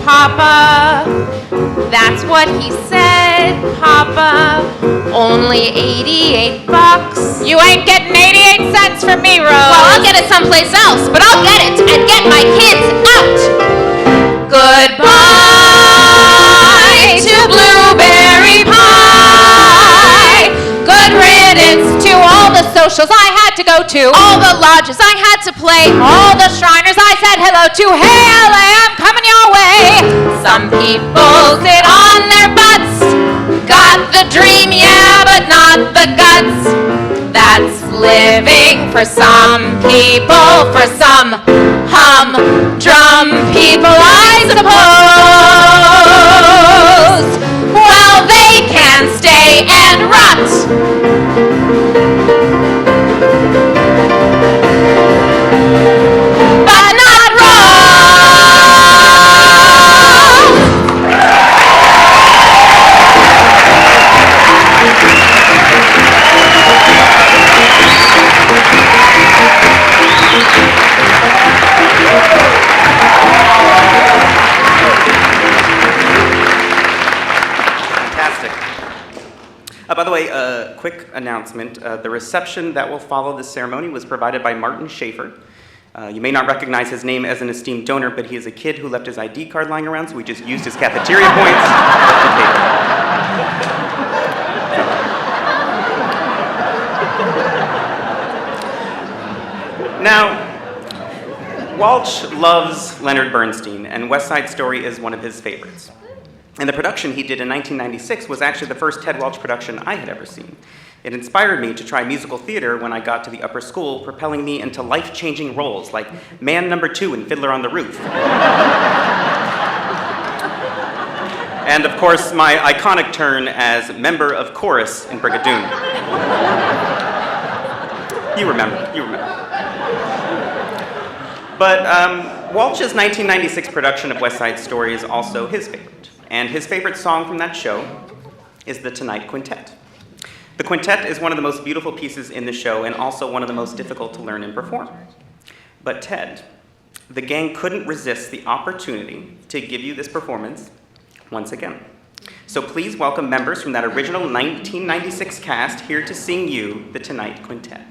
Papa. That's what he said, Papa. Only $88. You ain't getting 88 cents from me, Rose. Well, I'll get it someplace else, but I'll get it and get my kids out. Goodbye to blueberry pie. Good riddance to all the socials I had to go to, all the lodges I had to play, all the Shriners I said hello to. Hey, LA, I'm coming your way. Some people sit on their butts, got the dream, yeah, but not the guts. That's living for some people, for some humdrum people, I suppose. Well, they can stay and rot. But not By the way, a quick announcement. The reception that will follow this ceremony was provided by Martin Schaefer. You may not recognize his name as an esteemed donor, but he is a kid who left his ID card lying around, so we just used his cafeteria points. Now, Walch loves Leonard Bernstein, and West Side Story is one of his favorites. And the production he did in 1996 was actually the first Ted Walch production I had ever seen. It inspired me to try musical theater when I got to the upper school, propelling me into life-changing roles like man number 2 in Fiddler on the Roof. And of course, my iconic turn as member of chorus in Brigadoon. You remember. But Walch's 1996 production of West Side Story is also his favorite. And his favorite song from that show is the Tonight Quintet. The quintet is one of the most beautiful pieces in the show and also one of the most difficult to learn and perform. But Ted, the gang couldn't resist the opportunity to give you this performance once again. So please welcome members from that original 1996 cast here to sing you the Tonight Quintet.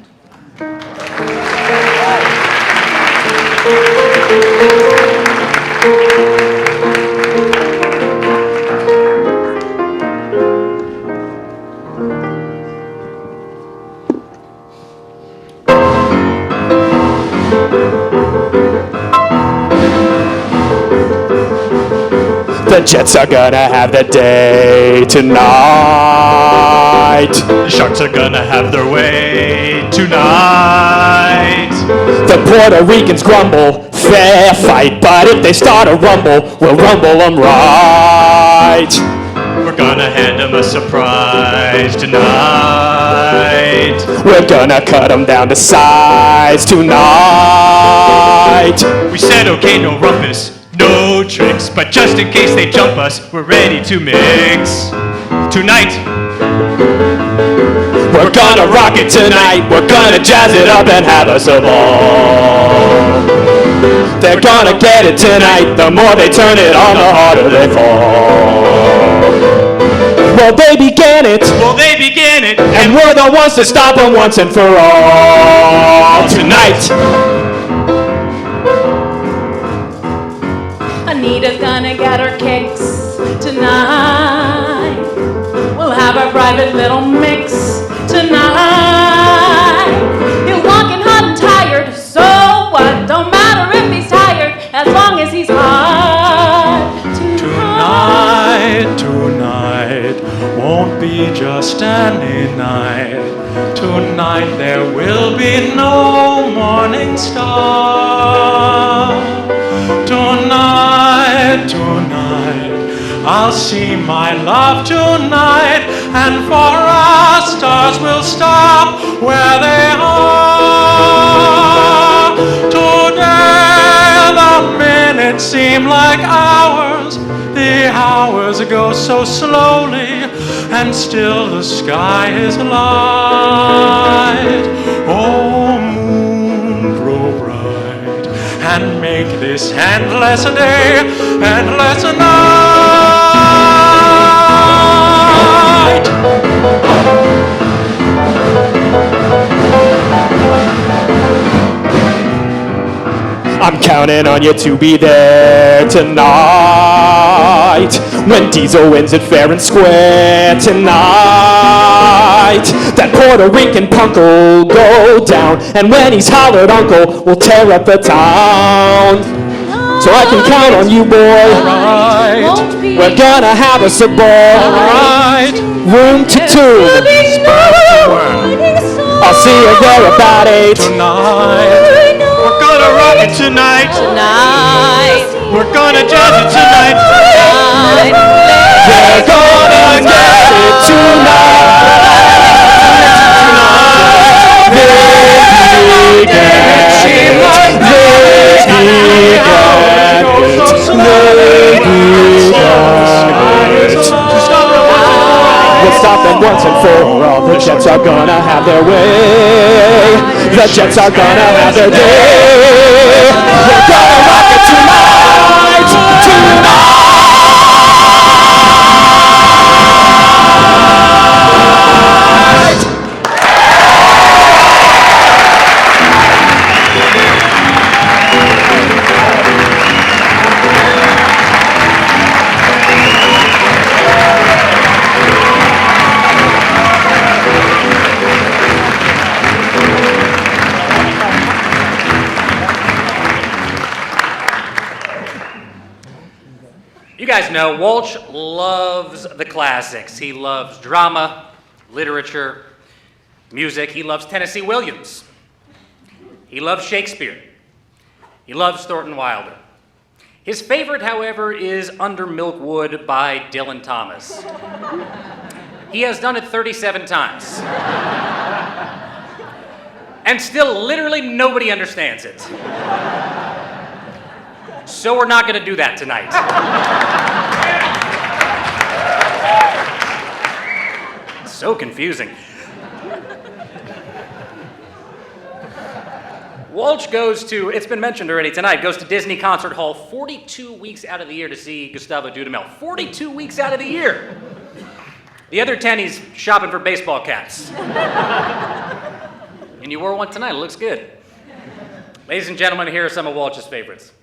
The Jets are gonna have their day tonight. The Sharks are gonna have their way tonight. The Puerto Ricans grumble, fair fight, but if they start a rumble, we'll rumble them right. We're gonna hand them a surprise tonight. We're gonna cut them down to size tonight. We said okay, no rumpus, no tricks, but just in case they jump us, we're ready to mix. Tonight, we're gonna rock it tonight. We're gonna jazz it up and have us a ball. They're gonna get it tonight. The more they turn it on, the harder they fall. Well, they began it. Well, they began it. And we're the ones to stop them once and for all. Tonight. Anita's gonna get her kicks tonight. We'll have our private little mix tonight. He'll walk in hot and tired, so what? Don't matter if he's tired, as long as he's hot. Tonight won't be just any night. Tonight there will be no morning star. Tonight, I'll see my love tonight, and for us stars will stop where they are. Today the minutes seem like hours, the hours go so slowly, and still the sky is light. Oh, moon, grow bright, and make this endless day, endless night. I'm counting on you to be there tonight. When Diesel wins it fair and square tonight. That Puerto Rican punk will go down, and when he's hollered uncle, we'll tear up the town. So I can count on you, boy. Alright. We're gonna have us a ball. Alright. Room to two. I'll see you there about 8. Tonight, we're gonna rock it tonight. We're gonna jazz it tonight. We're gonna get it tonight. They get We'll stop them once and for all. The Jets are gonna have their way. The Jets are gonna have their day. We're gonna rock it tonight. You guys know Walch loves the classics. He loves drama, literature, music. He loves Tennessee Williams. He loves Shakespeare. He loves Thornton Wilder. His favorite, however, is Under Milk Wood by Dylan Thomas. He has done it 37 times. And still literally nobody understands it. So we're not going to do that tonight. It's so confusing. Walch goes to, it's been mentioned already tonight, goes to Disney Concert Hall 42 weeks out of the year to see Gustavo Dudamel. 42 weeks out of the year. The other 10, he's shopping for baseball caps. And you wore one tonight, it looks good. Ladies and gentlemen, here are some of Walch's favorites.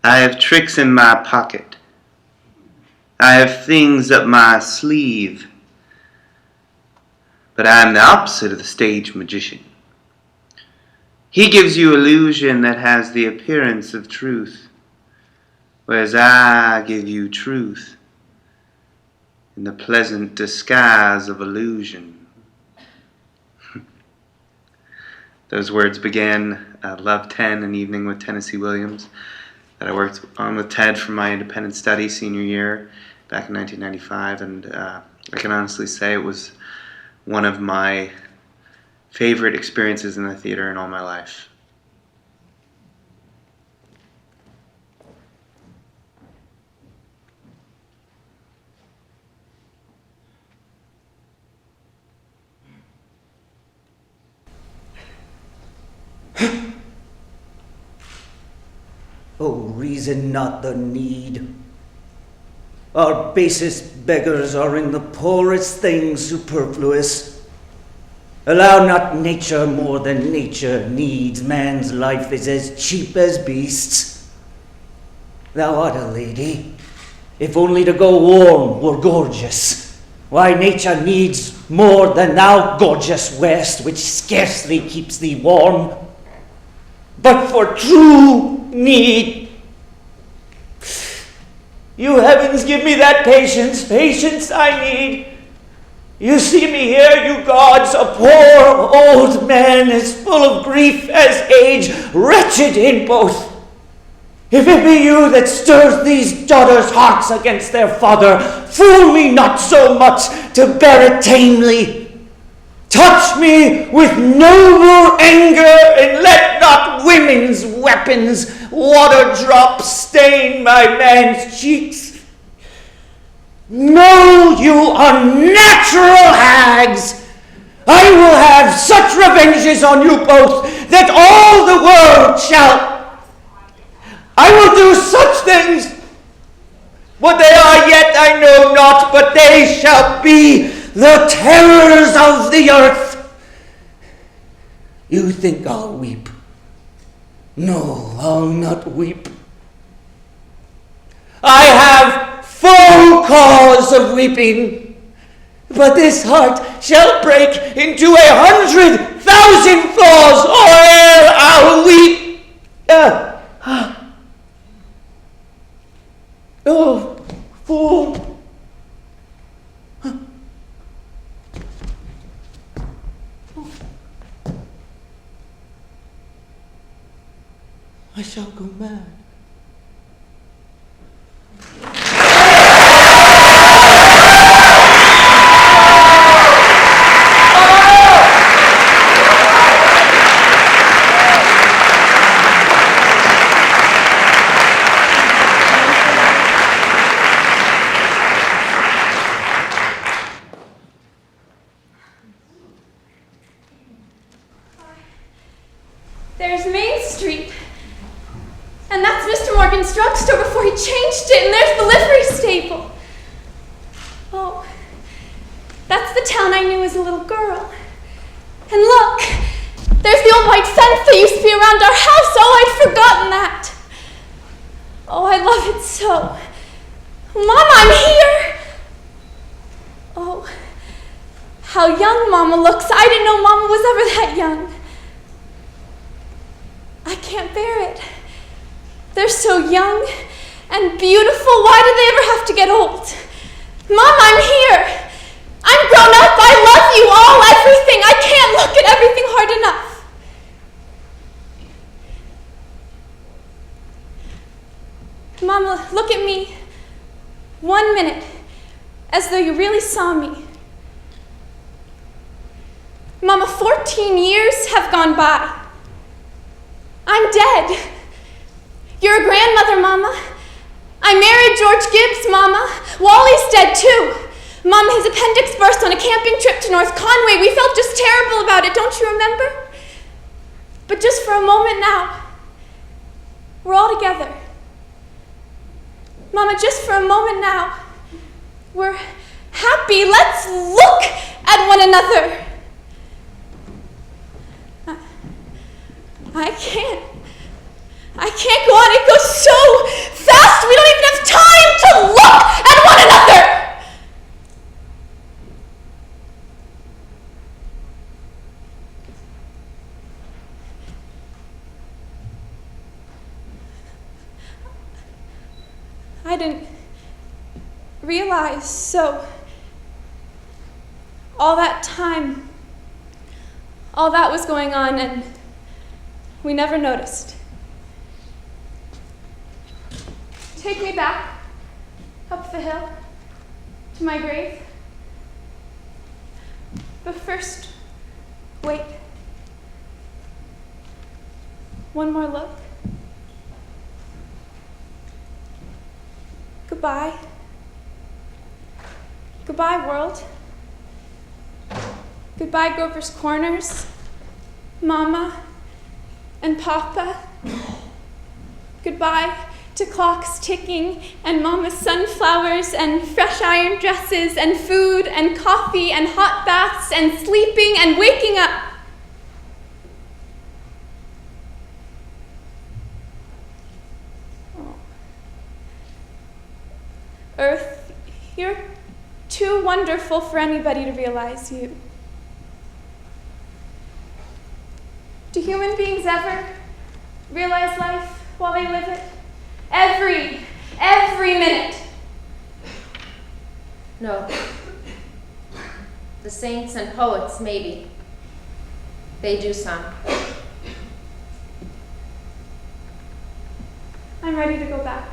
I have tricks in my pocket. I have things up my sleeve. But I am the opposite of the stage magician. He gives you illusion that has the appearance of truth, whereas I give you truth in the pleasant disguise of illusion. Those words began Love 10, An Evening with Tennessee Williams, that I worked on with Ted for my independent study senior year back in 1995, and I can honestly say it was one of my favorite experiences in the theater in all my life. Oh, reason not the need. Our basest beggars are in the poorest things superfluous. Allow not nature more than nature needs. Man's life is as cheap as beasts. Thou art a lady, if only to go warm were gorgeous. Why, nature needs more than thou gorgeous wear'st, which scarcely keeps thee warm. But for true need, you heavens give me that patience I need. You see me here, you gods, a poor old man, as full of grief as age, wretched in both. If it be you that stirs these daughters' hearts against their father, fool me not so much to bear it tamely. Touch me with noble anger, and let not women's weapons water drops stain my man's cheeks. Know you unnatural hags, I will have such revenges on you both that all the world shall. I will do such things. What they are yet I know not, but they shall be the terrors of the earth. You think I'll weep? No, I'll not weep. I have full cause of weeping, but this heart shall break into 100,000 flaws, or ere I'll weep. Oh, fool. I shall go mad. There's Main Street. And that's Mr. Morgan's drugstore before he changed it, and there's the livery stable. Oh, that's the town I knew as a little girl. And look, there's the old white fence that used to be around our house. Oh, I'd forgotten that. Oh, I love it so. Mama, I'm here. Oh, how young Mama looks. I didn't know Mama was ever that young. I can't bear it. They're so young and beautiful. Why do they ever have to get old? Mom, I'm here. I'm grown up. I love you all, everything. I can't look at everything hard enough. Mama, look at me. 1 minute, as though you really saw me. Mama, 14 years have gone by. I'm dead. You're a grandmother, Mama. I married George Gibbs, Mama. Wally's dead, too. Mama, his appendix burst on a camping trip to North Conway. We felt just terrible about it, don't you remember? But just for a moment now, we're all together. Mama, just for a moment now, we're happy. Let's look at one another. I can't go on. It goes so fast. We don't even have time to look at one another. I didn't realize, so all that time, all that was going on, and we never noticed. Take me back, up the hill, to my grave. But first, wait. One more look. Goodbye. Goodbye, world. Goodbye, Grover's Corners, Mama and Papa. Goodbye to clocks ticking and Mama's sunflowers and fresh iron dresses and food and coffee and hot baths and sleeping and waking up. Oh. Earth, you're too wonderful for anybody to realize you. Do human beings ever realize life while they live it? Every minute. No. The saints and poets, maybe. They do some. I'm ready to go back.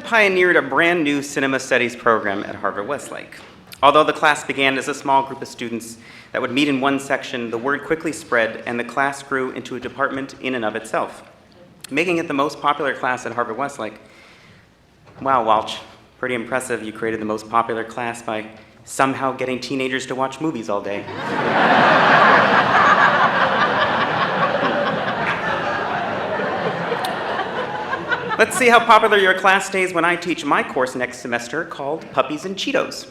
pioneered a brand new cinema studies program at Harvard-Westlake. Although the class began as a small group of students that would meet in one section, the word quickly spread and the class grew into a department in and of itself, making it the most popular class at Harvard-Westlake. Wow, Walch, pretty impressive. You created the most popular class by somehow getting teenagers to watch movies all day. Let's see how popular your class stays when I teach my course next semester called Puppies and Cheetos.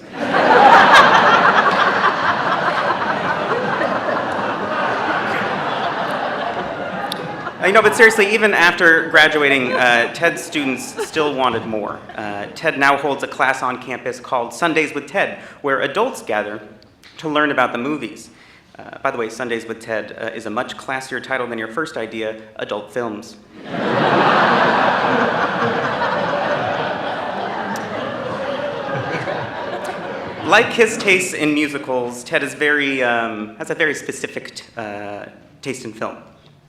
But seriously, even after graduating, Ted's students still wanted more. Ted now holds a class on campus called Sundays with Ted, where adults gather to learn about the movies. By the way, Sundays with Ted is a much classier title than your first idea, adult films. Like his tastes in musicals, Ted is has a very specific taste in film.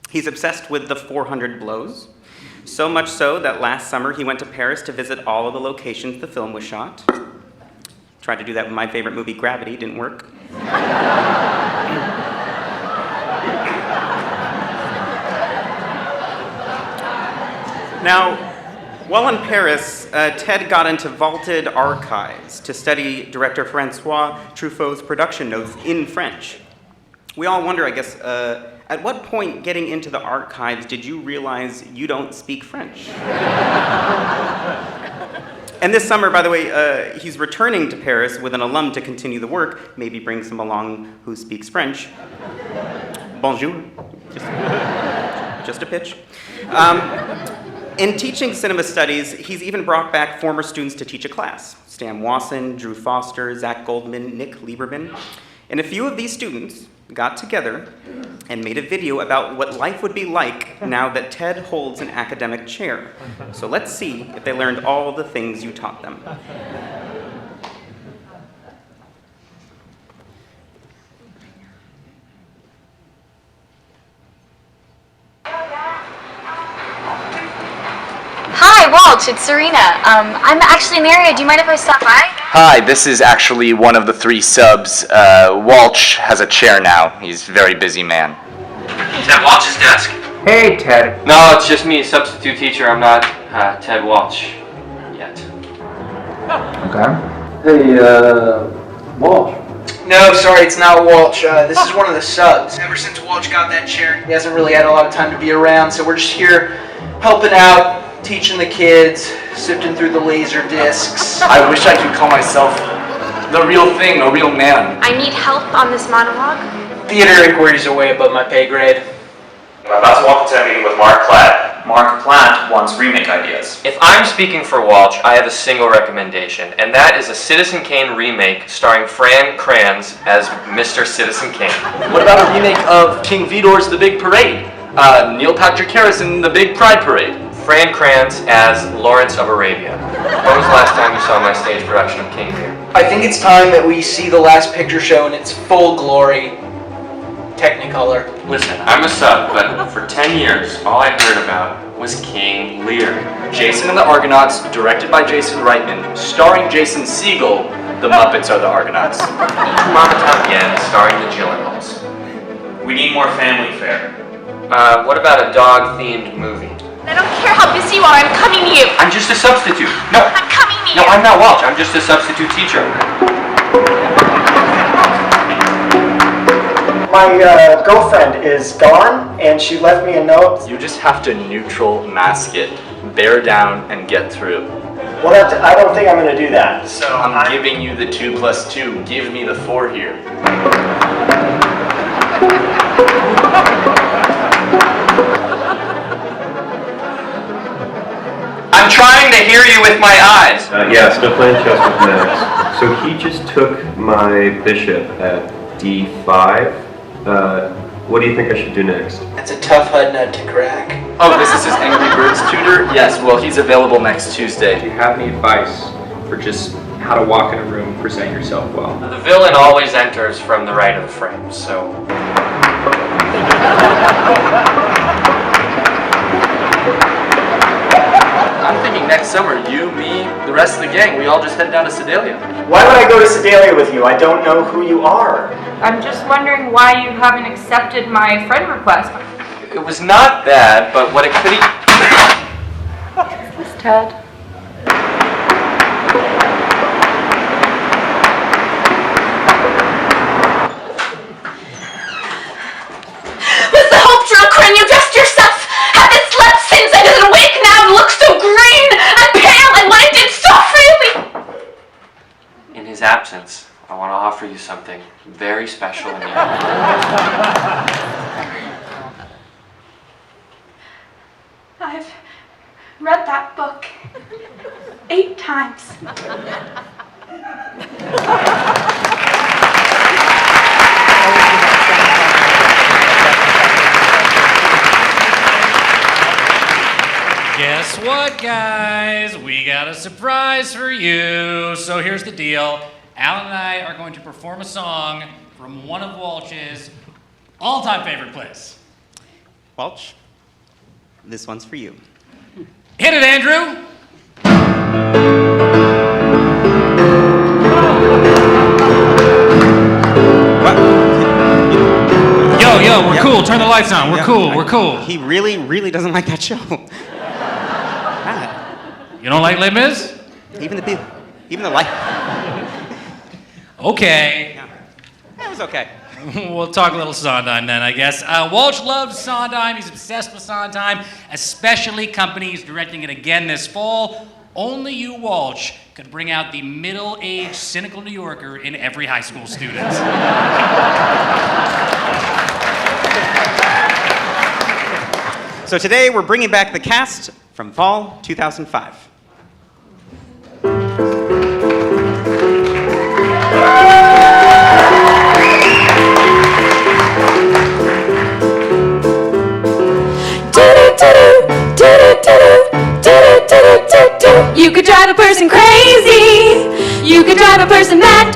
He's obsessed with the 400 blows, so much so that last summer he went to Paris to visit all of the locations the film was shot. Tried to do that with my favorite movie, Gravity, didn't work. Now, while in Paris, Ted got into vaulted archives to study director Francois Truffaut's production notes in French. We all wonder, I guess, at what point getting into the archives did you realize you don't speak French? And this summer, by the way, he's returning to Paris with an alum to continue the work. Maybe bring some along who speaks French. Bonjour. Just a pitch. In teaching cinema studies, he's even brought back former students to teach a class. Stan Wasson, Drew Foster, Zach Goldman, Nick Lieberman. And a few of these students got together and made a video about what life would be like now that Ted holds an academic chair. So let's see if they learned all the things you taught them. Hi, Walch, it's Serena. I'm actually married. Do you mind if I stop by? Hi, this is actually one of the 3 subs. Walch has a chair now. He's a very busy man. He's at Walch's desk. Hey, Ted. No, it's just me, substitute teacher. I'm not Ted Walch yet. Okay. Hey, Walch. No, sorry, it's not Walch. This is one of the subs. Ever since Walch got that chair, he hasn't really had a lot of time to be around, so we're just here helping out, teaching the kids, sifting through the laser discs. I wish I could call myself the real thing, a real man. I need help on this monologue. Theater inquiries are way above my pay grade. I'm about to walk into a meeting with Mark Platt. Mark Platt wants remake ideas. If I'm speaking for Walch, I have a single recommendation, and that is a Citizen Kane remake starring Fran Kranz as Mr. Citizen Kane. What about a remake of King Vidor's The Big Parade? Neil Patrick Harris in The Big Pride Parade. Fran Kranz as Lawrence of Arabia. When was the last time you saw my stage production of King Lear? I think it's time that we see the last picture show in its full glory, Technicolor. Listen, I'm a sub, but for 10 years, all I heard about was King Lear. Jason and the Argonauts, directed by Jason Reitman, starring Jason Segel, The Muppets Are the Argonauts. Mama again, starring the Gyllenhaals. We need more family fare. What about a dog-themed movie? I don't care how busy you are, I'm coming to you. I'm just a substitute. No. I'm coming to you. No, I'm not Walch. I'm just a substitute teacher. My girlfriend is gone, and she left me a note. You just have to neutral mask it, bear down, and get through. Well, I don't think I'm going to do that. So I'm giving you the 2 + 2. Give me the 4 here. I'm trying to hear you with my eyes. Yeah, still playing chess with Max. So he just took my bishop at d5. What do you think I should do next? That's a tough HUD nut to crack. Oh, this is his Angry Birds tutor? Yes, well, he's available next Tuesday. Do you have any advice for just how to walk in a room, present yourself well? The villain always enters from the right of the frame, so... I'm thinking next summer, you, me, the rest of the gang, we all just head down to Sedalia. Why would I go to Sedalia with you? I don't know who you are. I'm just wondering why you haven't accepted my friend request. It was not that, but what it could It's Ted. What's the hope, drunk when you dressed yourself? Haven't slept since I didn't wake now and look so green and pale and winded so freely. In his absence, I want to offer you something very special and I've read that book 8 times. Guess what, guys? We got a surprise for you. So here's the deal. Allan and I are going to perform a song from one of Walch's all-time favorite plays. Walch, this one's for you. Hit it, Andrew! Yo, we're cool. Turn the lights on. We're cool. We're cool. He really doesn't like that show. You don't like Les Mis? Even the light. Okay. Yeah, it was okay. We'll talk a little Sondheim then, I guess. Walch loves Sondheim. He's obsessed with Sondheim, especially company. He's directing it again this fall. Only you, Walch, could bring out the middle-aged, cynical New Yorker in every high school student. So today we're bringing back the cast from fall 2005. You could drive a person crazy. You could drive a person mad.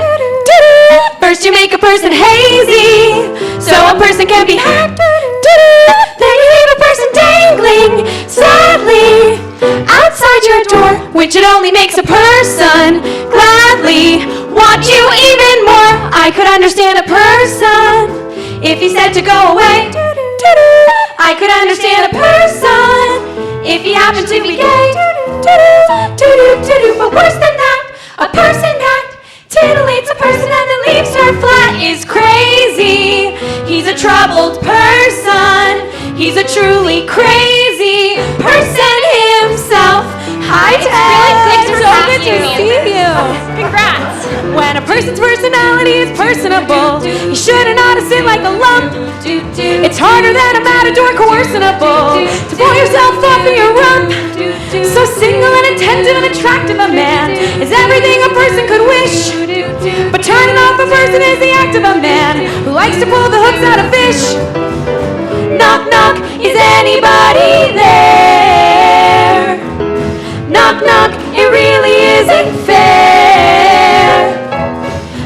First you make a person hazy, so a person can be had. Then you leave a person dangling sadly outside your door, which it only makes a person gladly want you even more. I could understand a person if he said to go away. I could understand a person if he happened to be gay. But worse than that, a person that titillates a person and then leaves her flat is crazy. He's a troubled person. He's a truly crazy person himself. Hi, Ted. It's really good to so good to see see you. Congrats. When a person's personality is personable, you shouldn't ought to sit like a lump. It's harder than a matador coercionable to pull yourself off of your rump. So single and attentive and attractive a man is everything a person could wish. But turning off a person is the act of a man who likes to pull the hooks out of fish. Knock, knock, is anybody there? Knock, knock, it really isn't fair.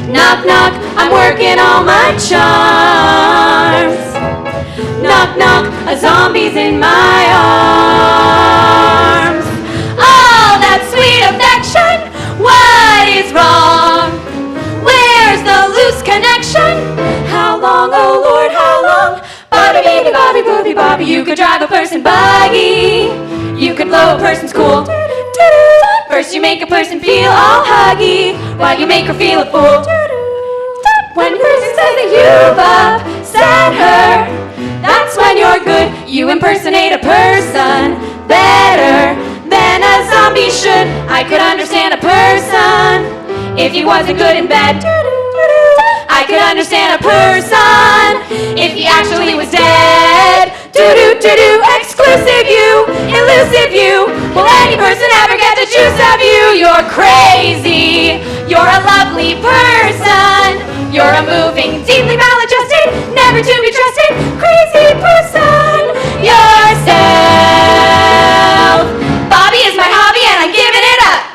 Knock, knock, I'm working all my charms. Knock, knock, a zombie's in my arms. All that sweet affection, what is wrong? Where's the loose connection? How long, oh Lord, how long? Bobby, baby, Bobby, booby, Bobby. You could drive a person buggy. You could blow a person's cool. First you make a person feel all huggy, while you make her feel a fool. When a person says that you've upset her, that's when you're good. You impersonate a person better than a zombie should. I could understand a person if he wasn't good in bed. I could understand a person if he actually was dead. Exclusive you, elusive you. Will any person ever get the juice of you? You're crazy. You're a lovely person. You're a moving, deeply maladjusted, never to be trusted, crazy person. Yourself. Bobby is my hobby and I'm giving it up.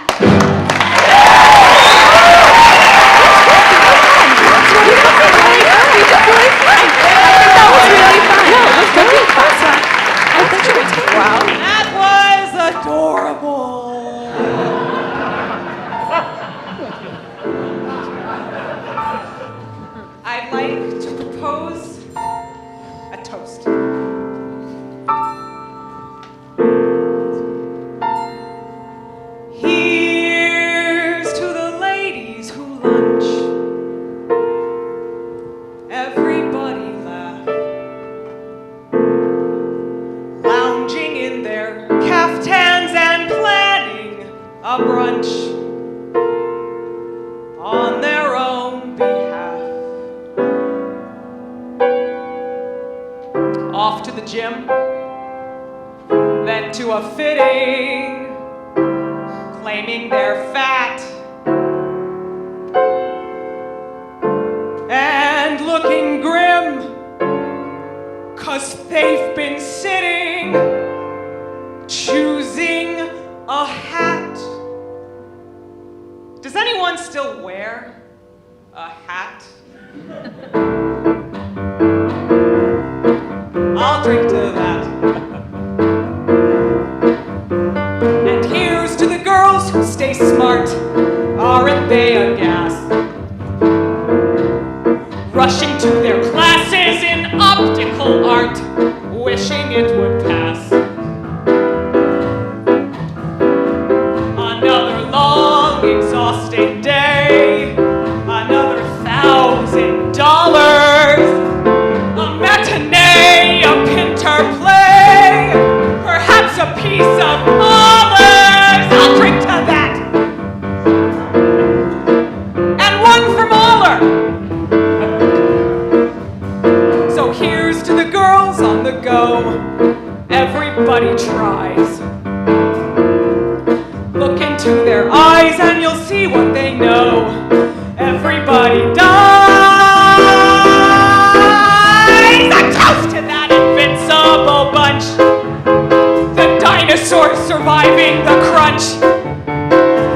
Wow. That was adorable. a brunch on their own behalf. Off to the gym, then to a fitting, claiming they're fat and looking grim, 'cause they've been sitting choosing a hat. Does anyone still wear a hat? I'll drink to that. And here's to the girls who stay smart. Aren't they a gas? Rushing to their classes in optical art, wishing it would pass. Another long, exhausting day, another $1,000, a matinee, a Pinter play, perhaps a piece of Mahler's. I'll drink to that. And one for Mahler. So here's to the girls on the go. Everybody tries. Look into their eyes and you'll see what they know. Everybody dies. A toast to that invincible bunch. The dinosaurs surviving the crunch.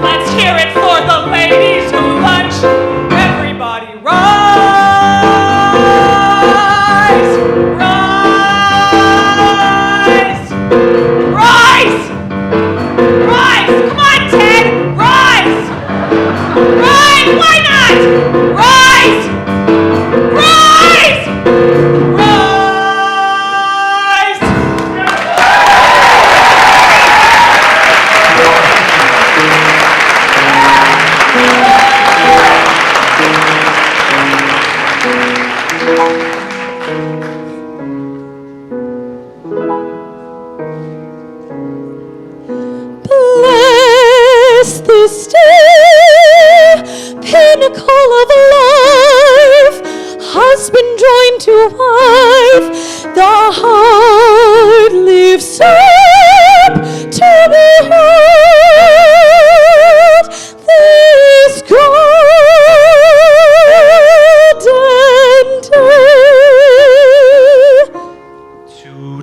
Let's hear it for the ladies who lunch. Everybody rise. Rise. Rise. Rise! Come on, Ted! Rise! Rise! Why not? Rise! Rise! Rise! Bless this day, pinnacle of life, husband joined to wife, the heart lifts up to behold this golden day.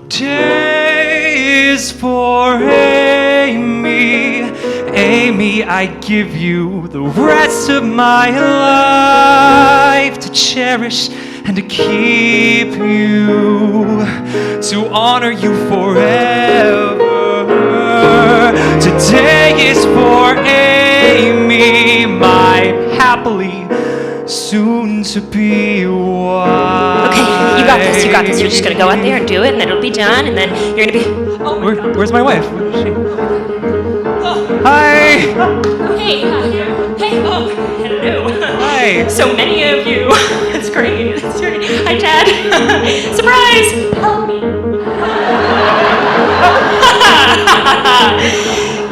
Today is for Amy. Amy, I give you the rest of my life to cherish and to keep you, to honor you forever. Today is for Amy, my happily soon to be wife. Okay, you got this, you got this. You're just gonna go out there and do it, and then it'll be done, and then you're gonna be... Where's my wife? Hi! Hey, hey, oh, hello. Hi. So many of you. It's great. It's great. Hi, Ted. Surprise! Help me.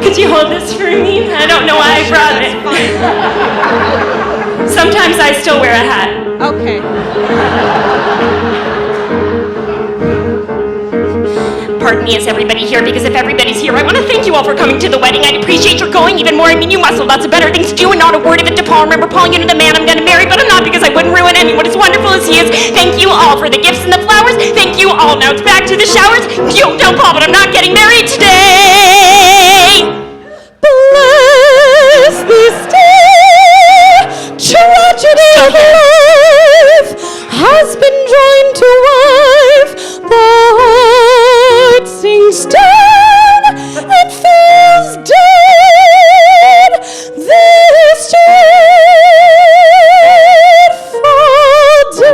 Could you hold this for me? I don't know why I brought it. Sometimes I still wear a hat. Okay. Pardon me, is everybody here? Because if everybody's here, I want to thank you all for coming to the wedding. I'd appreciate your going even more. I mean, you must have lots of better things to do and not a word of it to Paul. Remember, Paul, you know the man I'm going to marry, but I'm not because I wouldn't ruin anyone as wonderful as he is. Thank you all for the gifts and the flowers. Thank you all. Now it's back to the showers. You don't, Paul, but I'm not getting married today. Bless this day, tragedy of life, husband joined to wife, the heart sinks down and feels dead. This dreadful day.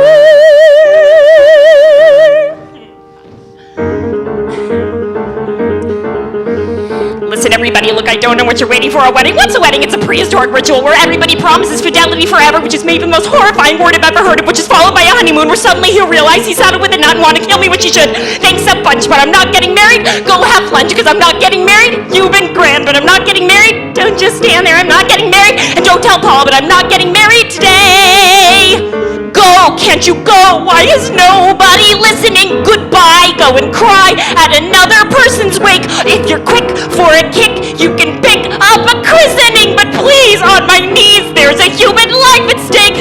don't know what you're waiting for a wedding. What's a wedding? It's a prehistoric ritual where everybody promises fidelity forever, which is maybe the most horrifying word I've ever heard of, which is followed by a honeymoon where suddenly he'll realize he's saddled with a nut and want to kill me, which he should. Thanks a bunch, but I'm not getting married. Go have lunch, because I'm not getting married. You've been grand, but I'm not getting married. Don't just stand there, I'm not getting married. And don't tell Paul, but I'm not getting married today. Go, can't you go? Why is nobody listening? Goodbye, go and cry at another person's wake. If you're quick for a kick, you can pick up a christening, but please, on my knees, there's a human life at stake.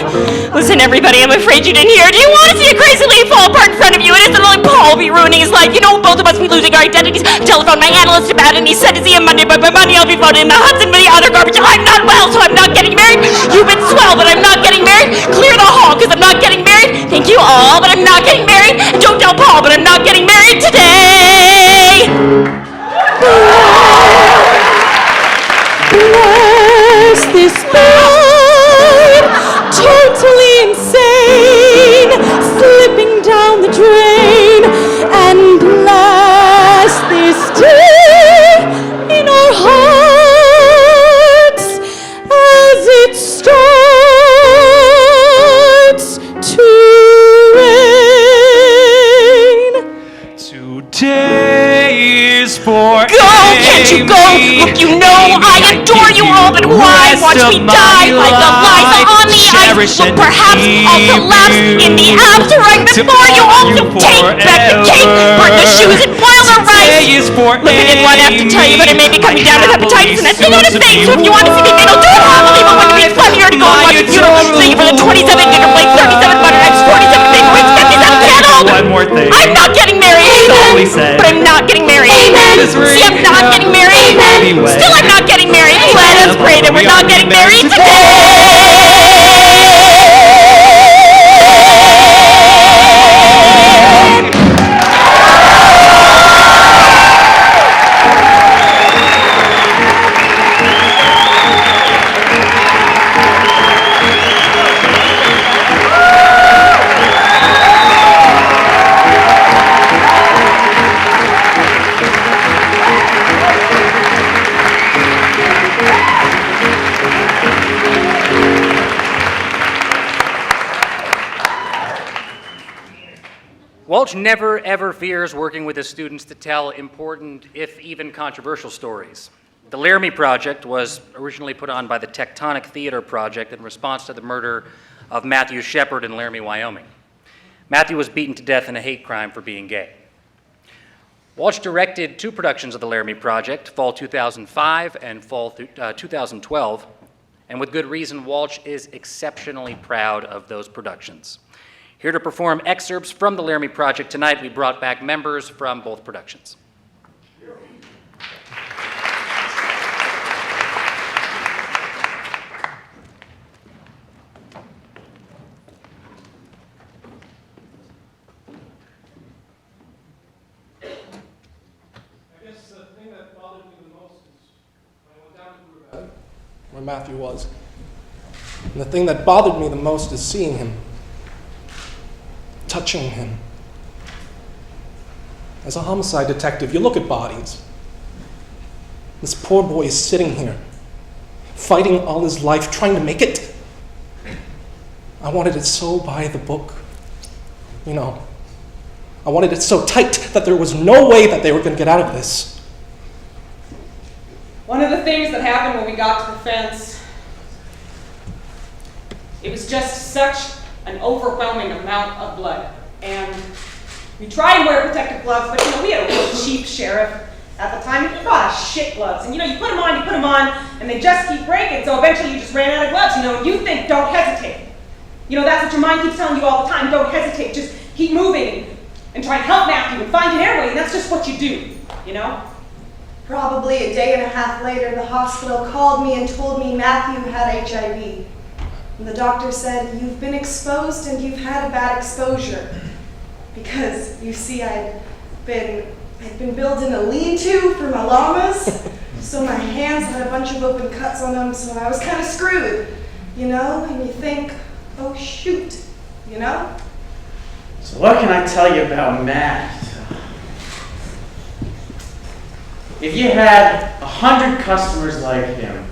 Listen, everybody, I'm afraid you didn't hear. Do you want to see a crazy lady fall apart in front of you? It isn't only Paul be ruining his life. You know, both of us be losing our identities. Telephone my analyst about it, and he said to see him Monday, but by Monday I'll be voting in the Hudson for the other garbage. I'm not well, so I'm not getting married. You've been swell, but I'm not getting married. Clear the hall, because I'm not getting married. Thank you all, but I'm not getting married. And don't tell Paul, but I'm not getting married today. Bless this bride, totally insane, slipping down the drain, and bless this day in our hearts as it starts to rain. Today is for Go, can't you go? Look, you know I adore you all, but why watch me die like Eliza on the ice? Look, perhaps I'll collapse in the apps right before you all. So take back the cake, burn the shoes, and boil the rice. Look, I didn't want to have to tell you, but it may be coming down with hepatitis, and I still got a thing. So if you want to see me fatal, do it happily, but wouldn't it be funnier to go and watch a funeral? Thank you for the 27 giga plate, 37 butter eggs, 47 bacon wings, 57 candles. One more thing. I'm not getting married. But I'm not getting married. See, I'm not getting married. Still, I'm not getting married. Let us pray that we're not getting married today. Walch never ever fears working with his students to tell important, if even controversial stories. The Laramie Project was originally put on by the Tectonic Theater Project in response to the murder of Matthew Shepard in Laramie, Wyoming. Matthew was beaten to death in a hate crime for being gay. Walch directed 2 productions of the Laramie Project, Fall 2005 and Fall 2012, and with good reason, Walch is exceptionally proud of those productions. Here to perform excerpts from the Laramie Project tonight, we brought back members from both productions. Where Matthew was. And the thing that bothered me the most is seeing him, touching him. As a homicide detective, you look at bodies. This poor boy is sitting here, fighting all his life, trying to make it. I wanted it so by the book. You know, I wanted it so tight that there was no way that they were going to get out of this. One of the things that happened when we got to the fence, it was just such an overwhelming amount of blood. And we try and wear protective gloves, but you know, we had a real cheap sheriff at the time, and he bought us shit gloves. And you know, you put them on, and they just keep breaking, so eventually you just ran out of gloves. You know, you think, don't hesitate. You know, that's what your mind keeps telling you all the time, don't hesitate, just keep moving and try and help Matthew and find an airway, and that's just what you do, you know? Probably a day and a half later, the hospital called me and told me Matthew had HIV. And the doctor said, you've been exposed and you've had a bad exposure. Because, you see, I'd been building a lean-to for my llamas, so my hands had a bunch of open cuts on them, so I was kind of screwed, you know? And you think, oh shoot, you know? So what can I tell you about Matt? if you had 100 customers like him,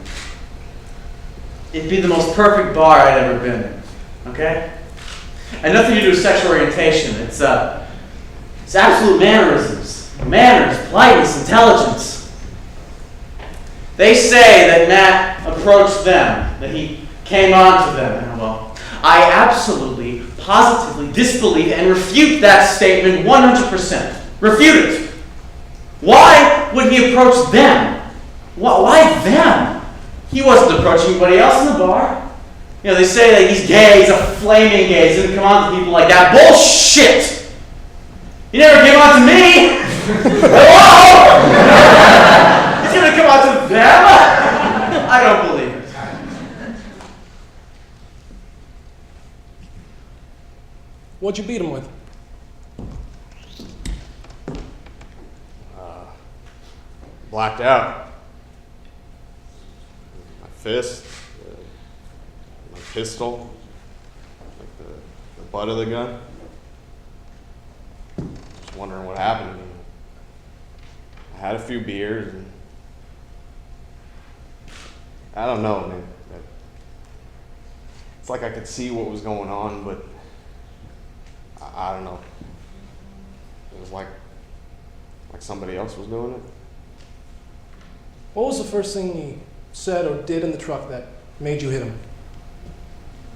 it'd be the most perfect bar I'd ever been in, okay? And nothing to do with sexual orientation. It's absolute mannerisms. Manners, politeness, intelligence. They say that Matt approached them, that he came on to them, and well, I absolutely, positively disbelieve and refute that statement 100%. Refute it. Why would he approach them? Why them? He wasn't approaching anybody else in the bar. You know, they say that he's gay, he's a flaming gay, he's gonna come on to people like that. Bullshit! He never came on to me! Hello? He's gonna come on to them? I don't believe it. What'd you beat him with? Blacked out. My fist, my pistol, like the butt of the gun. Just wondering what happened to me. I had a few beers and I don't know, man. It's like I could see what was going on, but I don't know. It was like somebody else was doing it. What was the first thing he said or did in the truck that made you hit him?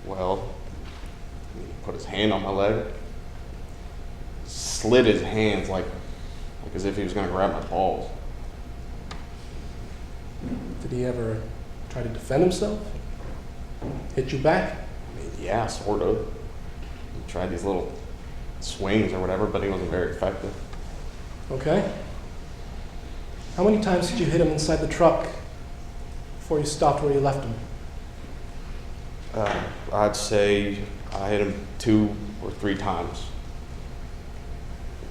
Well, he put his hand on my leg, slid his hands like as if he was going to grab my balls. Did he ever try to defend himself? Hit you back? I mean, yeah, sort of. He tried these little swings or whatever, but he wasn't very effective. Okay. How many times did you hit him inside the truck before you stopped where you left him? I'd say I hit him 2 or 3 times.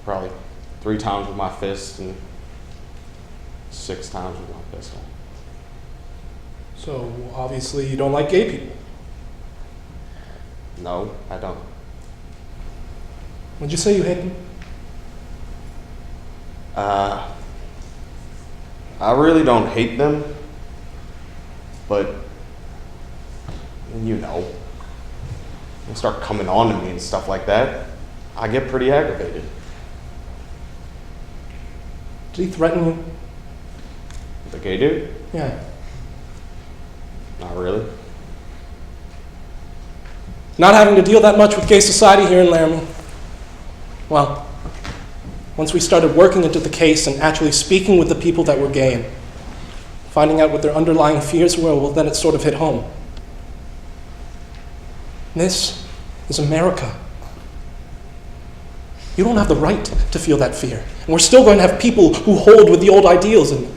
Probably 3 times with my fist and 6 times with my pistol. So obviously you don't like gay people. No, I don't. When'd you say you hit him? I really don't hate them, but you know, they start coming on to me and stuff like that, I get pretty aggravated. Did he threaten you? The gay dude? Yeah. Not really. Not having to deal that much with gay society here in Laramie. Well, once we started working into the case and actually speaking with the people that were gay and finding out what their underlying fears were, well, then it sort of hit home. This is America. You don't have the right to feel that fear. And we're still going to have people who hold with the old ideals, and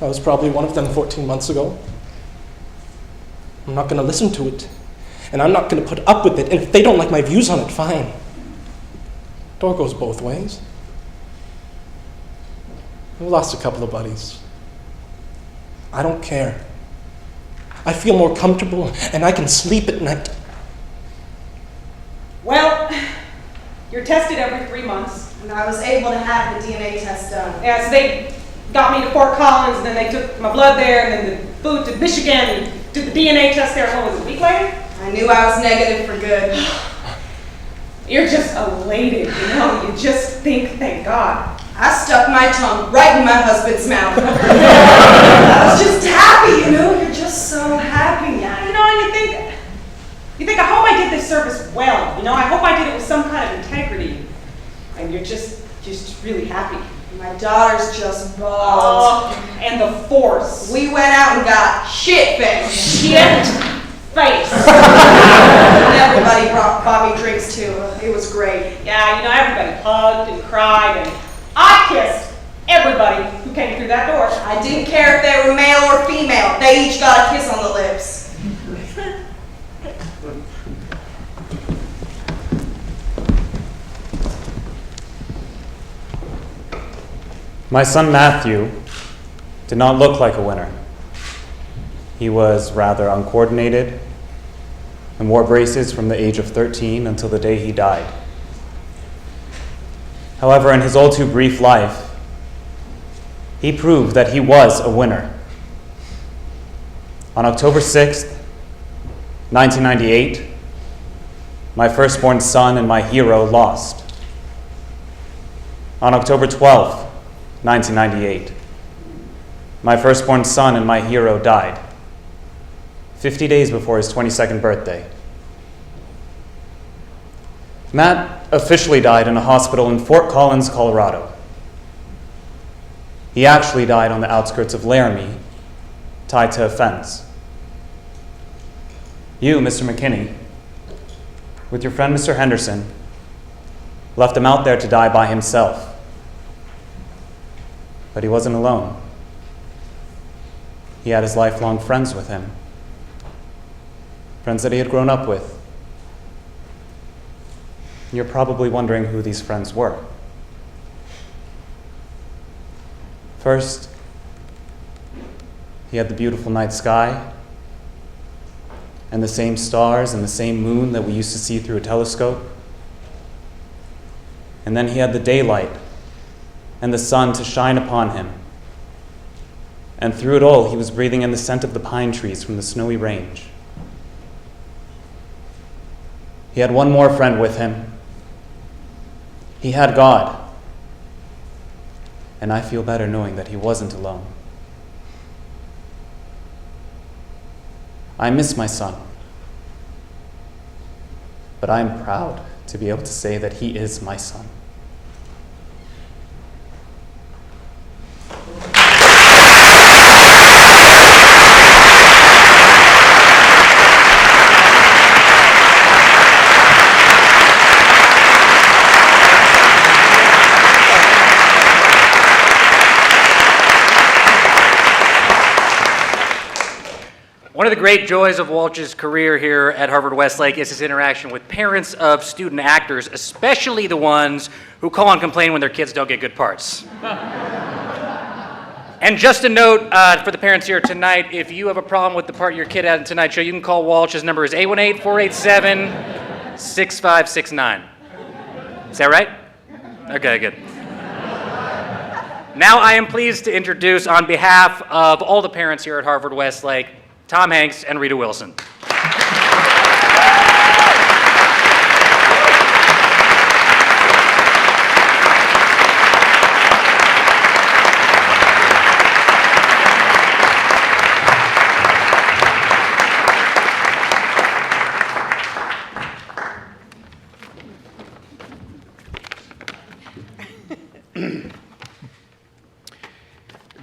I was probably one of them 14 months ago. I'm not going to listen to it, and I'm not going to put up with it, and if they don't like my views on it, fine. Door goes both ways. I've lost a couple of buddies. I don't care. I feel more comfortable and I can sleep at night. Well, you're tested every 3 months. And I was able to have the DNA test done. Yeah, so they got me to Fort Collins, and then they took my blood there, and then the food to Michigan, and did the DNA test there, what was it, a week later? I knew I was negative for good. You're just elated, you know? You just think, thank God. I stuck my tongue right in my husband's mouth. I was just happy, you know? You're just so happy. Yeah, you know, and you think, I hope I did this service well, you know? I hope I did it with some kind of integrity. And you're just really happy. My daughters just bawled. Oh, and the force. We went out and got shit-faced. Shit-faced. And everybody bought me drinks too. It was great. Yeah, you know, everybody hugged and cried, and I kissed everybody who came through that door. I didn't care if they were male or female. They each got a kiss on the lips. My son Matthew did not look like a winner. He was rather uncoordinated and wore braces from the age of 13 until the day he died. However, in his all too brief life, He proved that he was a winner. On October 6th, 1998, my firstborn son and my hero lost. On October 12th, 1998, my firstborn son and my hero died, 50 days before his 22nd birthday. Matt officially died in a hospital in Fort Collins, Colorado. He actually died on the outskirts of Laramie, tied to a fence. You, Mr. McKinney, with your friend Mr. Henderson, left him out there to die by himself. But he wasn't alone. He had his lifelong friends with him, friends that he had grown up with. You're probably wondering who these friends were. First, he had the beautiful night sky and the same stars and the same moon that we used to see through a telescope. And then he had the daylight and the sun to shine upon him. And through it all, he was breathing in the scent of the pine trees from the snowy range. He had one more friend with him. He had God. And I feel better knowing that he wasn't alone. I miss my son, but I'm proud to be able to say that he is my son. One of the great joys of Walch's career here at Harvard-Westlake is his interaction with parents of student actors, especially the ones who call and complain when their kids don't get good parts. And just a note for the parents here tonight, if you have a problem with the part your kid had in tonight's show, you can call Walch. His number is 818-487-6569. Is that right? Okay, good. Now I am pleased to introduce, on behalf of all the parents here at Harvard-Westlake, Tom Hanks and Rita Wilson.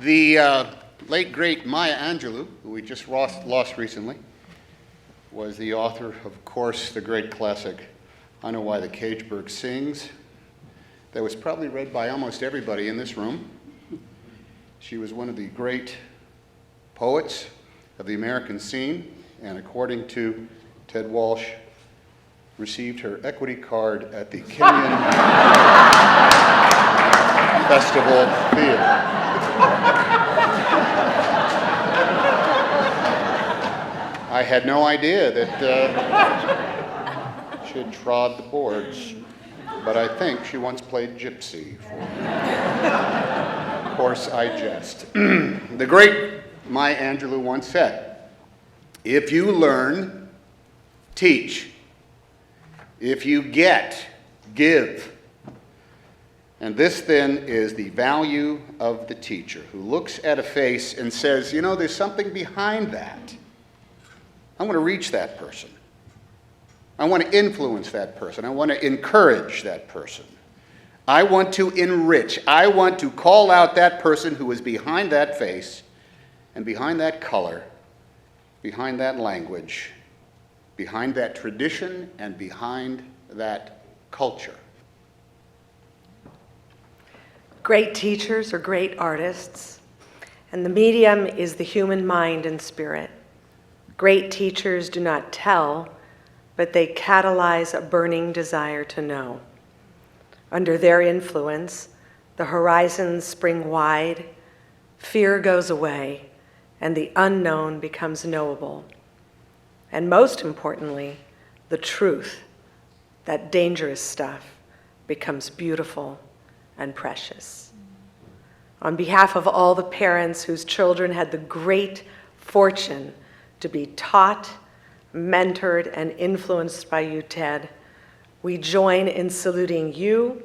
The late, great Maya Angelou, who we just lost recently, was the author, of course, the great classic, I Know Why the Cage Bird Sings, that was probably read by almost everybody in this room. She was one of the great poets of the American scene, and according to Ted Walch, received her equity card at the Kenyon Festival Theater. I had no idea that she had trod the boards, but I think she once played Gypsy for me. Of course, I jest. The great Maya Angelou once said, "If you learn, teach. If you get, give." And this then is the value of the teacher, who looks at a face and says, you know, there's something behind that. I want to reach that person. I want to influence that person. I want to encourage that person. I want to enrich. I want to call out that person who is behind that face and behind that color, behind that language, behind that tradition, and behind that culture. Great teachers are great artists, and the medium is the human mind and spirit. Great teachers do not tell, but they catalyze a burning desire to know. Under their influence, the horizons spring wide, fear goes away, and the unknown becomes knowable. And most importantly, the truth, that dangerous stuff, becomes beautiful and precious. On behalf of all the parents whose children had the great fortune to be taught, mentored, and influenced by you, Ted, we join in saluting you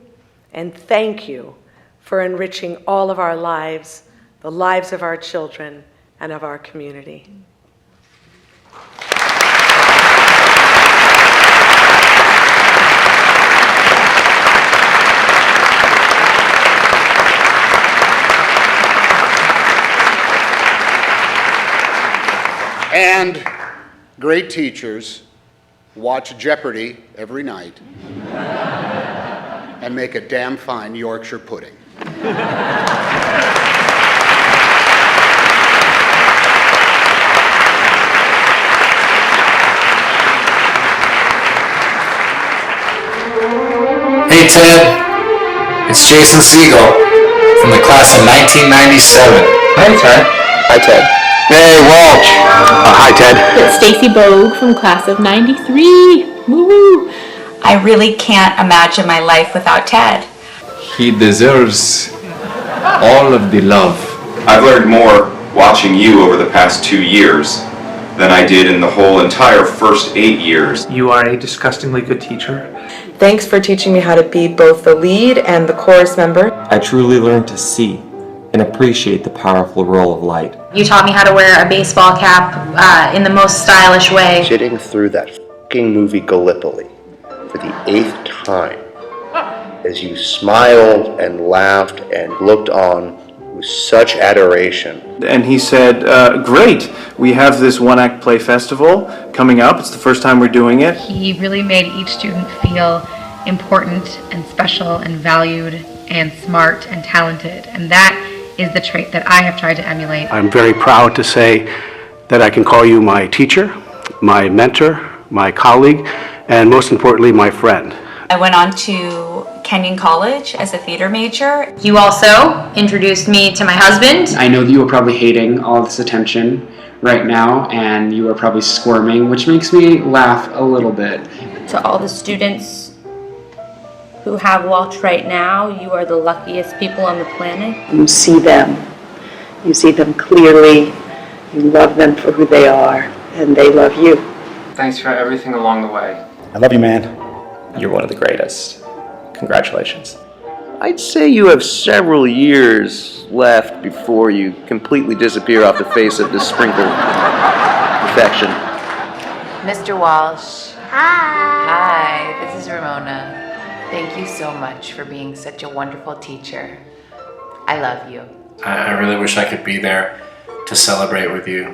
and thank you for enriching all of our lives, the lives of our children, and of our community. And great teachers watch Jeopardy every night and make a damn fine Yorkshire pudding. Hey Ted, it's Jason Siegel from the class of 1997. Hey Ted. Hi Ted. Hey Walch. Hi Ted. It's Stacy Bogue from class of 93. Woo! I really can't imagine my life without Ted. He deserves all of the love. I've learned more watching you over the past 2 years than I did in the whole entire first 8 years. You are a disgustingly good teacher. Thanks for teaching me how to be both the lead and the chorus member. I truly learned to see and appreciate the powerful role of light. You taught me how to wear a baseball cap in the most stylish way. Sitting through that fucking movie Gallipoli for the 8th time as you smiled and laughed and looked on with such adoration. And he said, great, we have this one-act play festival coming up. It's the first time we're doing it. He really made each student feel important and special and valued and smart and talented. And that is the trait that I have tried to emulate. I'm very proud to say that I can call you my teacher, my mentor, my colleague, and most importantly, my friend. I went on to Kenyon College as a theater major. You also introduced me to my husband. I know that you are probably hating all this attention right now, and you are probably squirming, which makes me laugh a little bit. To all the students who have Walch right now, you are the luckiest people on the planet. You see them. You see them clearly. You love them for who they are, and they love you. Thanks for everything along the way. I love you, man. You're one of the greatest. Congratulations. I'd say you have several years left before you completely disappear off the face of this sprinkled perfection. Mr. Walsh. Hi. Hi, this is Ramona. Thank you so much for being such a wonderful teacher. I love you. I really wish I could be there to celebrate with you.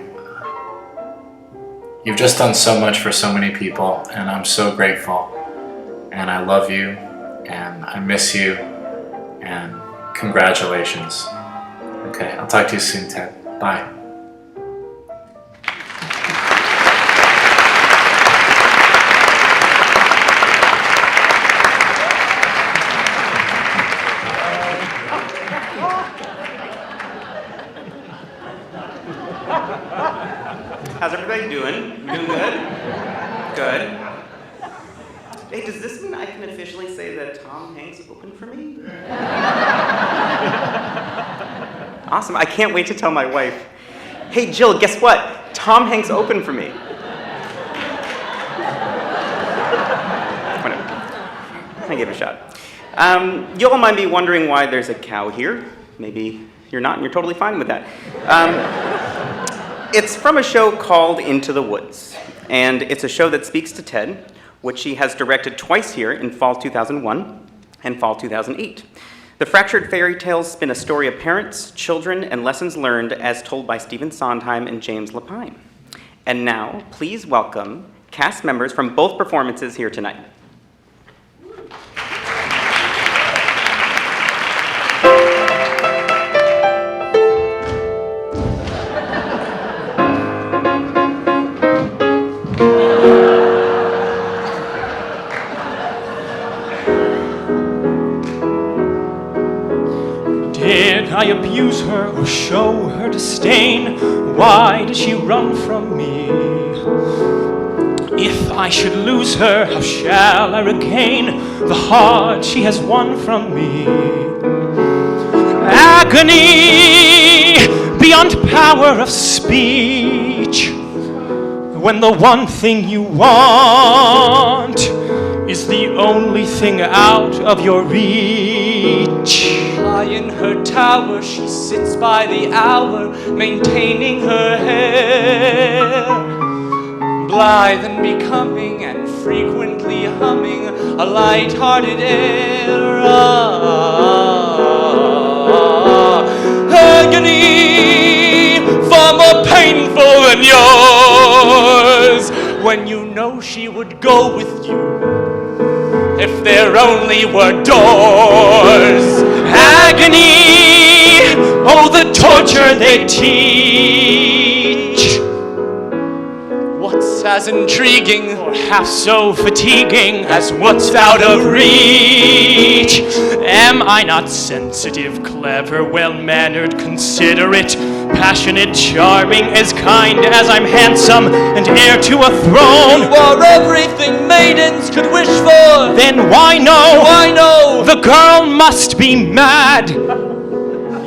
You've just done so much for so many people, and I'm so grateful. And I love you, and I miss you, and congratulations. Okay, I'll talk to you soon, Ted. Bye. How's everybody doing? Doing good? Good. Hey, does this mean I can officially say that Tom Hanks opened for me? Awesome, I can't wait to tell my wife. Hey Jill, guess what? Tom Hanks opened for me. Whatever. I gave it a shot. You all might be wondering why there's a cow here. Maybe you're not and you're totally fine with that. It's from a show called Into the Woods. And it's a show that speaks to Ted, which he has directed twice here in fall 2001 and fall 2008. The Fractured Fairy Tales spin a story of parents, children, and lessons learned as told by Stephen Sondheim and James Lapine. And now, please welcome cast members from both performances here tonight. Did I abuse her or show her disdain? Why did she run from me? If I should lose her, how shall I regain the heart she has won from me? I agony beyond power of speech, when the one thing you want is the only thing out of your reach. High in her tower, she sits by the hour, maintaining her hair. Blithe and becoming, and frequently humming a light-hearted air. Agony far more painful than yours, when you know she would go with you if there only were doors. Agony, oh, the torture they teach. What's as intriguing, or half so fatiguing, as what's out of reach? Am I not sensitive, clever, well-mannered, considerate, passionate, charming, as kind as I'm handsome, and heir to a throne? You are everything maidens could wish for. Then why no? Why no? The girl must be mad.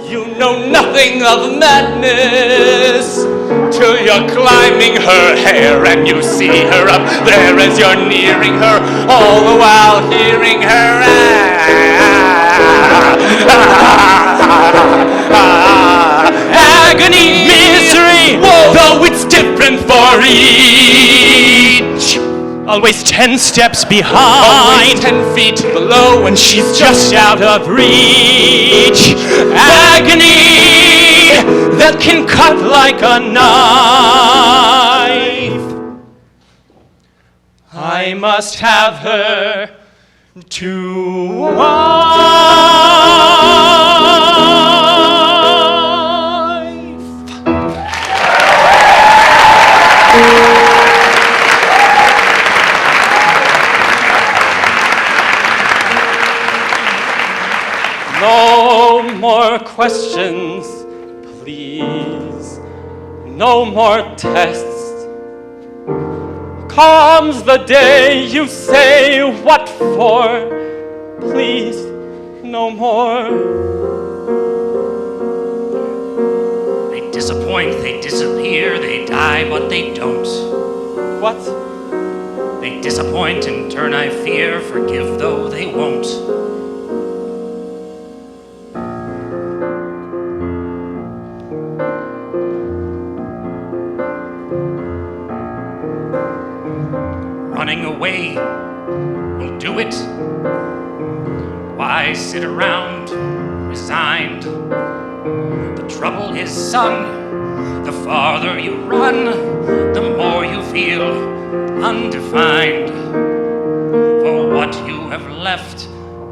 You know nothing of madness till you're climbing her hair and you see her up there as you're nearing her, all the while hearing her agony, misery, whoa, though it's different for each. Always 10 steps behind, always 10 feet below, when she's just out of reach. Agony that can cut like a knife. I must have her to No more questions, please. No more tests. Comes the day you say what for. Please, no more. They disappoint, they disappear, they die, but they don't. What? They disappoint, in turn I fear, forgive though they won't. Running away will do it. Why sit around resigned? The trouble is, son, the farther you run, the more you feel undefined for what you have left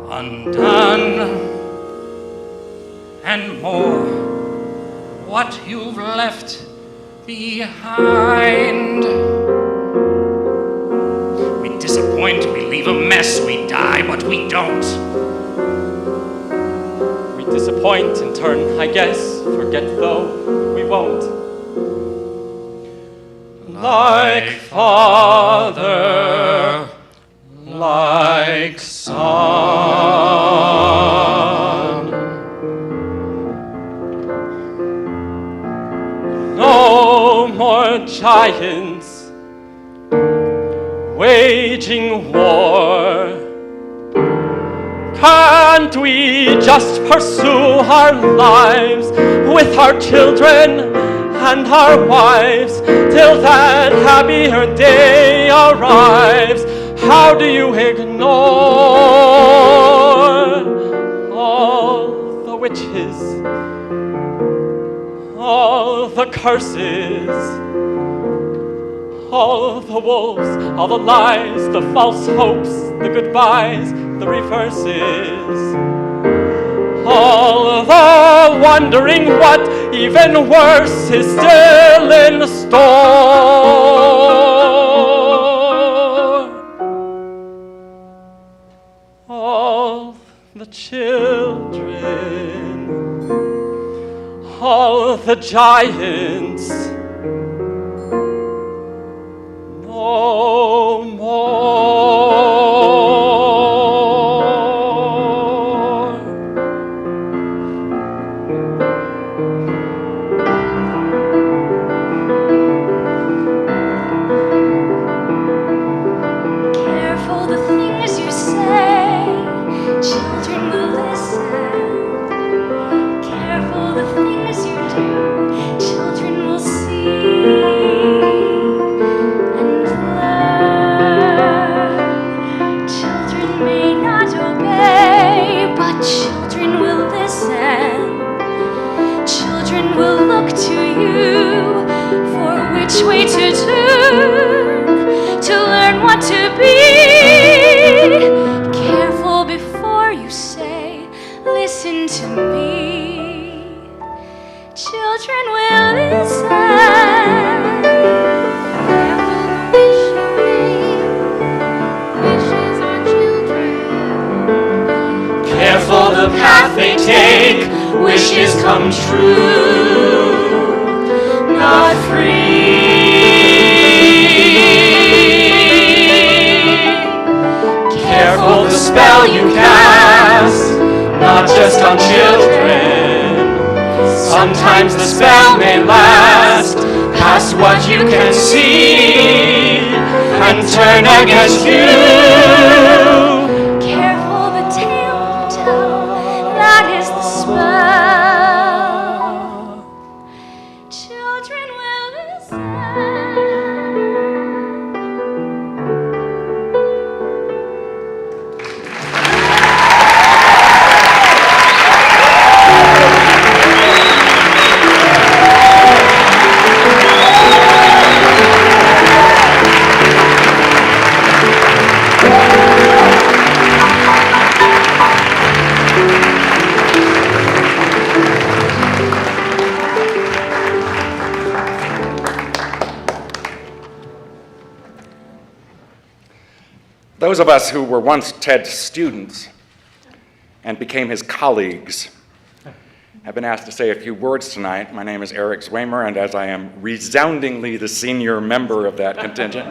undone, and more what you've left behind. We disappoint, we leave a mess, we die, but we don't. We disappoint in turn, I guess, forget though we won't. Like father, like son. No more giants waging war. Can't we just pursue our lives with our children and our wives till that happier day arrives? How do you ignore all the witches, all the curses, all the wolves, all the lies, the false hopes, the goodbyes, the reverses, all the wondering what even worse is still in store? All the children, all the giants, no more. children will listen. Careful the things you do, children will see and learn. Children may not obey, but children will listen. Children will look to you for which way to turn, to learn what to be. Careful before you say, listen to me. Children will listen. Careful the wish you make. Wishes are children. Careful the path they take, wishes come true, not free. Careful the spell you cast, not just on children. Sometimes the spell may last past what you can see and turn against you. Careful the tale you tell, that is the spell. Children will listen. Those of us who were once Ted's students and became his colleagues have been asked to say a few words tonight. My name is Eric Zwamer, and as I am resoundingly the senior member of that contingent,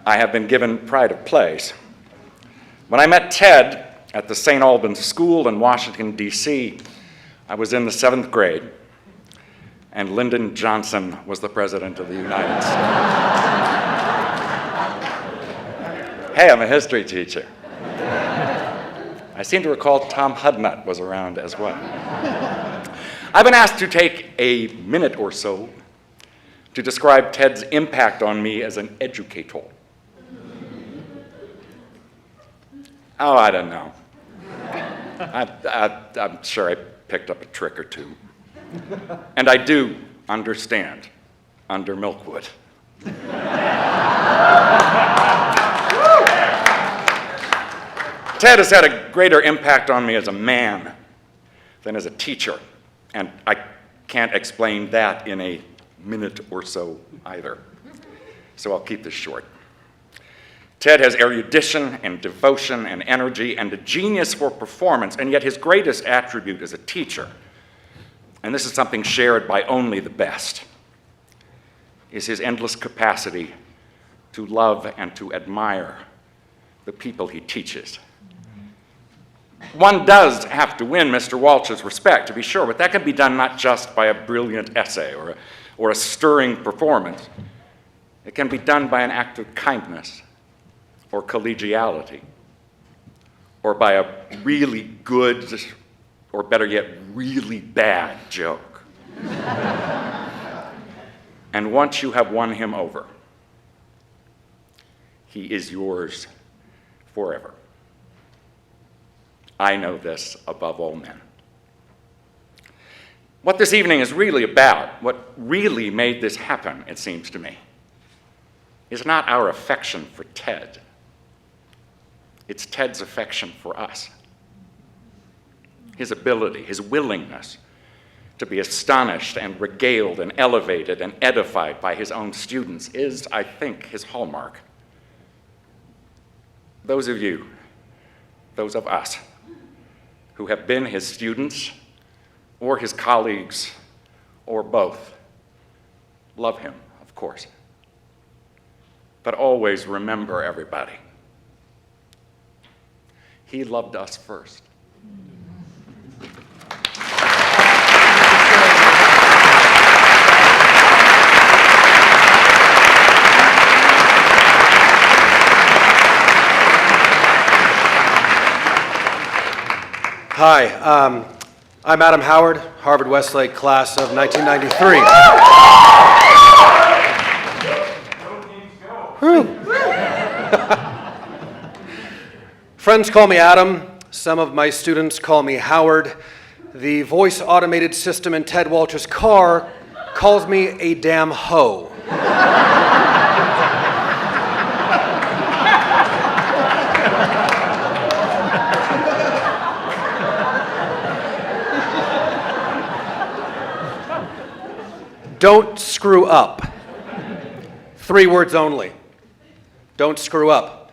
I have been given pride of place. When I met Ted at the St. Albans School in Washington, D.C., I was in the 7th grade, and Lyndon Johnson was the President of the United States. Hey, I'm a history teacher. I seem to recall Tom Hudnut was around as well. I've been asked to take a minute or so to describe Ted's impact on me as an educator. Oh, I don't know. I'm sure I picked up a trick or two. And I do understand under Milkwood. Ted has had a greater impact on me as a man than as a teacher, and I can't explain that in a minute or so either. So I'll keep this short. Ted has erudition and devotion and energy and a genius for performance, and yet his greatest attribute as a teacher, and this is something shared by only the best, is his endless capacity to love and to admire the people he teaches. One does have to win Mr. Walch's respect, to be sure, but that can be done not just by a brilliant essay or a stirring performance. It can be done by an act of kindness or collegiality, or by a really good, or better yet, really bad joke. And once you have won him over, he is yours forever. I know this above all men. What this evening is really about, what really made this happen, it seems to me, is not our affection for Ted. It's Ted's affection for us. His ability, his willingness to be astonished and regaled and elevated and edified by his own students is, I think, his hallmark. Those of you, those of us, who have been his students or his colleagues or both, love him, of course. But always remember, everybody, he loved us first. Hi, I'm Adam Howard, Harvard-Westlake class of 1993. Friends call me Adam. Some of my students call me Howard. The voice automated system in Ted Walch's car calls me a damn hoe. Don't screw up. 3 words only. Don't screw up.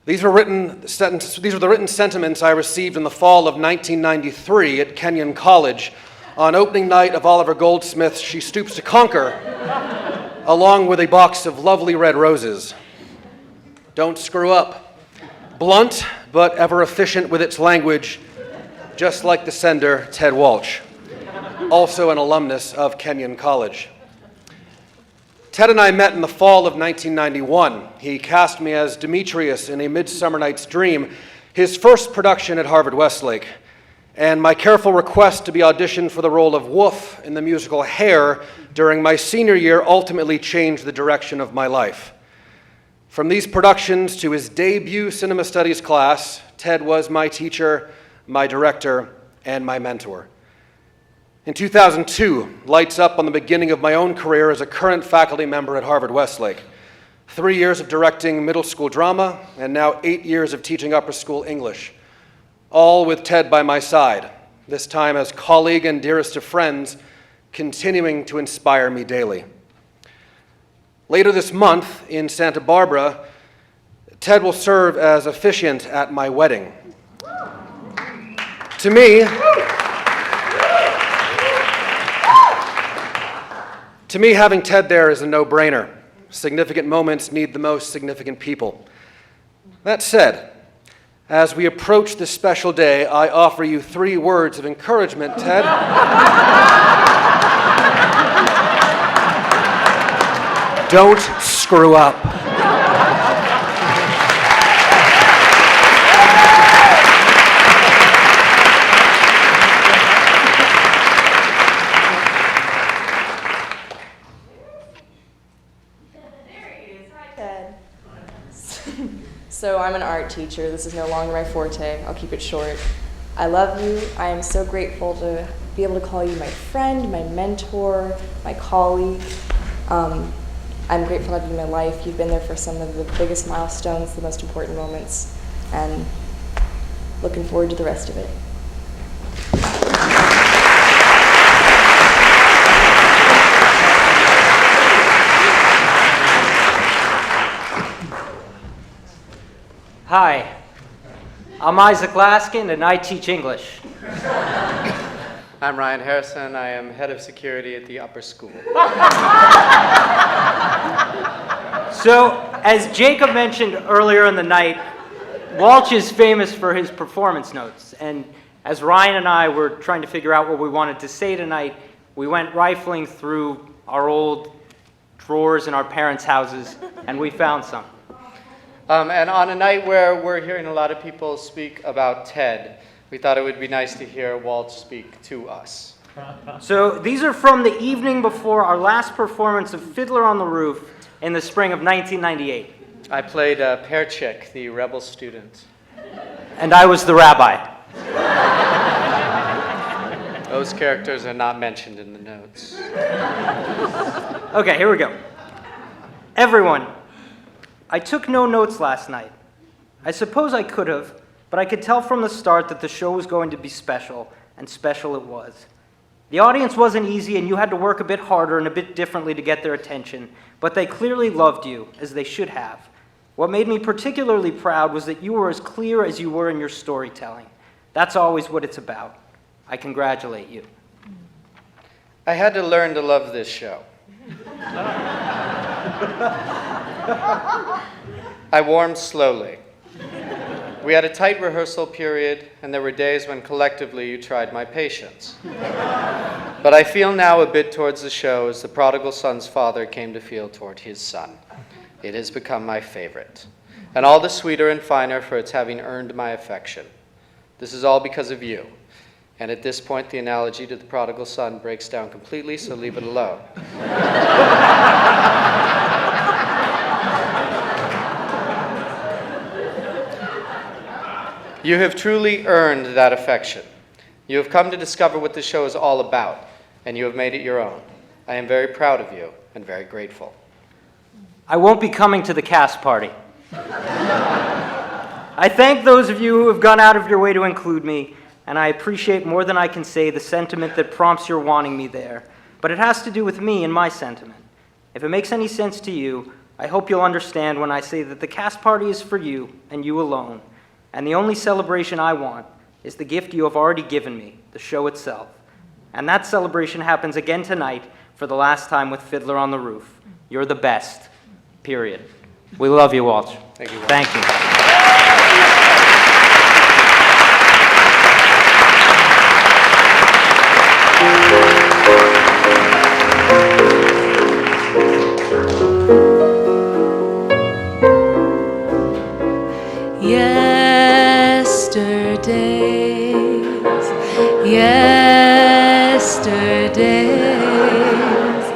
These were the written sentiments I received in the fall of 1993 at Kenyon College on opening night of Oliver Goldsmith's She Stoops to Conquer, along with a box of lovely red roses. Don't screw up. Blunt, but ever efficient with its language, just like the sender, Ted Walch, also an alumnus of Kenyon College. Ted and I met in the fall of 1991. He cast me as Demetrius in A Midsummer Night's Dream, his first production at Harvard-Westlake, and my careful request to be auditioned for the role of Wolf in the musical Hair during my senior year ultimately changed the direction of my life. From these productions to his debut cinema studies class, Ted was my teacher, my director, and my mentor. In 2002, lights up on the beginning of my own career as a current faculty member at Harvard-Westlake. 3 years of directing middle school drama, and now 8 years of teaching upper school English. All with Ted by my side, this time as colleague and dearest of friends, continuing to inspire me daily. Later this month in Santa Barbara, Ted will serve as officiant at my wedding. To me, having Ted there is a no-brainer. Significant moments need the most significant people. That said, as we approach this special day, I offer you 3 words of encouragement, Ted. Don't screw up. So I'm an art teacher. This is no longer my forte. I'll keep it short. I love you. I am so grateful to be able to call you my friend, my mentor, my colleague. I'm grateful to have you in my life. You've been there for some of the biggest milestones, the most important moments, and looking forward to the rest of it. Hi, I'm Isaac Laskin and I teach English. I'm Ryan Harrison. I am head of security at the upper school. So, as Jacob mentioned earlier in the night, Walch is famous for his performance notes. And as Ryan and I were trying to figure out what we wanted to say tonight, we went rifling through our old drawers in our parents' houses, and we found some. And on a night where we're hearing a lot of people speak about Ted, we thought it would be nice to hear Walch speak to us. So these are from the evening before our last performance of Fiddler on the Roof in the spring of 1998. I played Pear Chick, the rebel student. And I was the rabbi. Those characters are not mentioned in the notes. Okay, here we go. Everyone, I took no notes last night. I suppose I could have, but I could tell from the start that the show was going to be special, and special it was. The audience wasn't easy, and you had to work a bit harder and a bit differently to get their attention, but they clearly loved you, as they should have. What made me particularly proud was that you were as clear as you were in your storytelling. That's always what it's about. I congratulate you. I had to learn to love this show. I warmed slowly. We had a tight rehearsal period, and there were days when collectively you tried my patience. But I feel now a bit towards the show as the prodigal son's father came to feel toward his son. It has become my favorite, and all the sweeter and finer for its having earned my affection. This is all because of you. And at this point, the analogy to the prodigal son breaks down completely, so leave it alone. You have truly earned that affection. You have come to discover what the show is all about, and you have made it your own. I am very proud of you and very grateful. I won't be coming to the cast party. I thank those of you who have gone out of your way to include me, and I appreciate more than I can say the sentiment that prompts your wanting me there. But it has to do with me and my sentiment. If it makes any sense to you, I hope you'll understand when I say that the cast party is for you and you alone. And the only celebration I want is the gift you have already given me, the show itself. And that celebration happens again tonight for the last time with Fiddler on the Roof. You're the best, period. We love you, Walch. Thank you, Walch. Thank you. Yesterdays,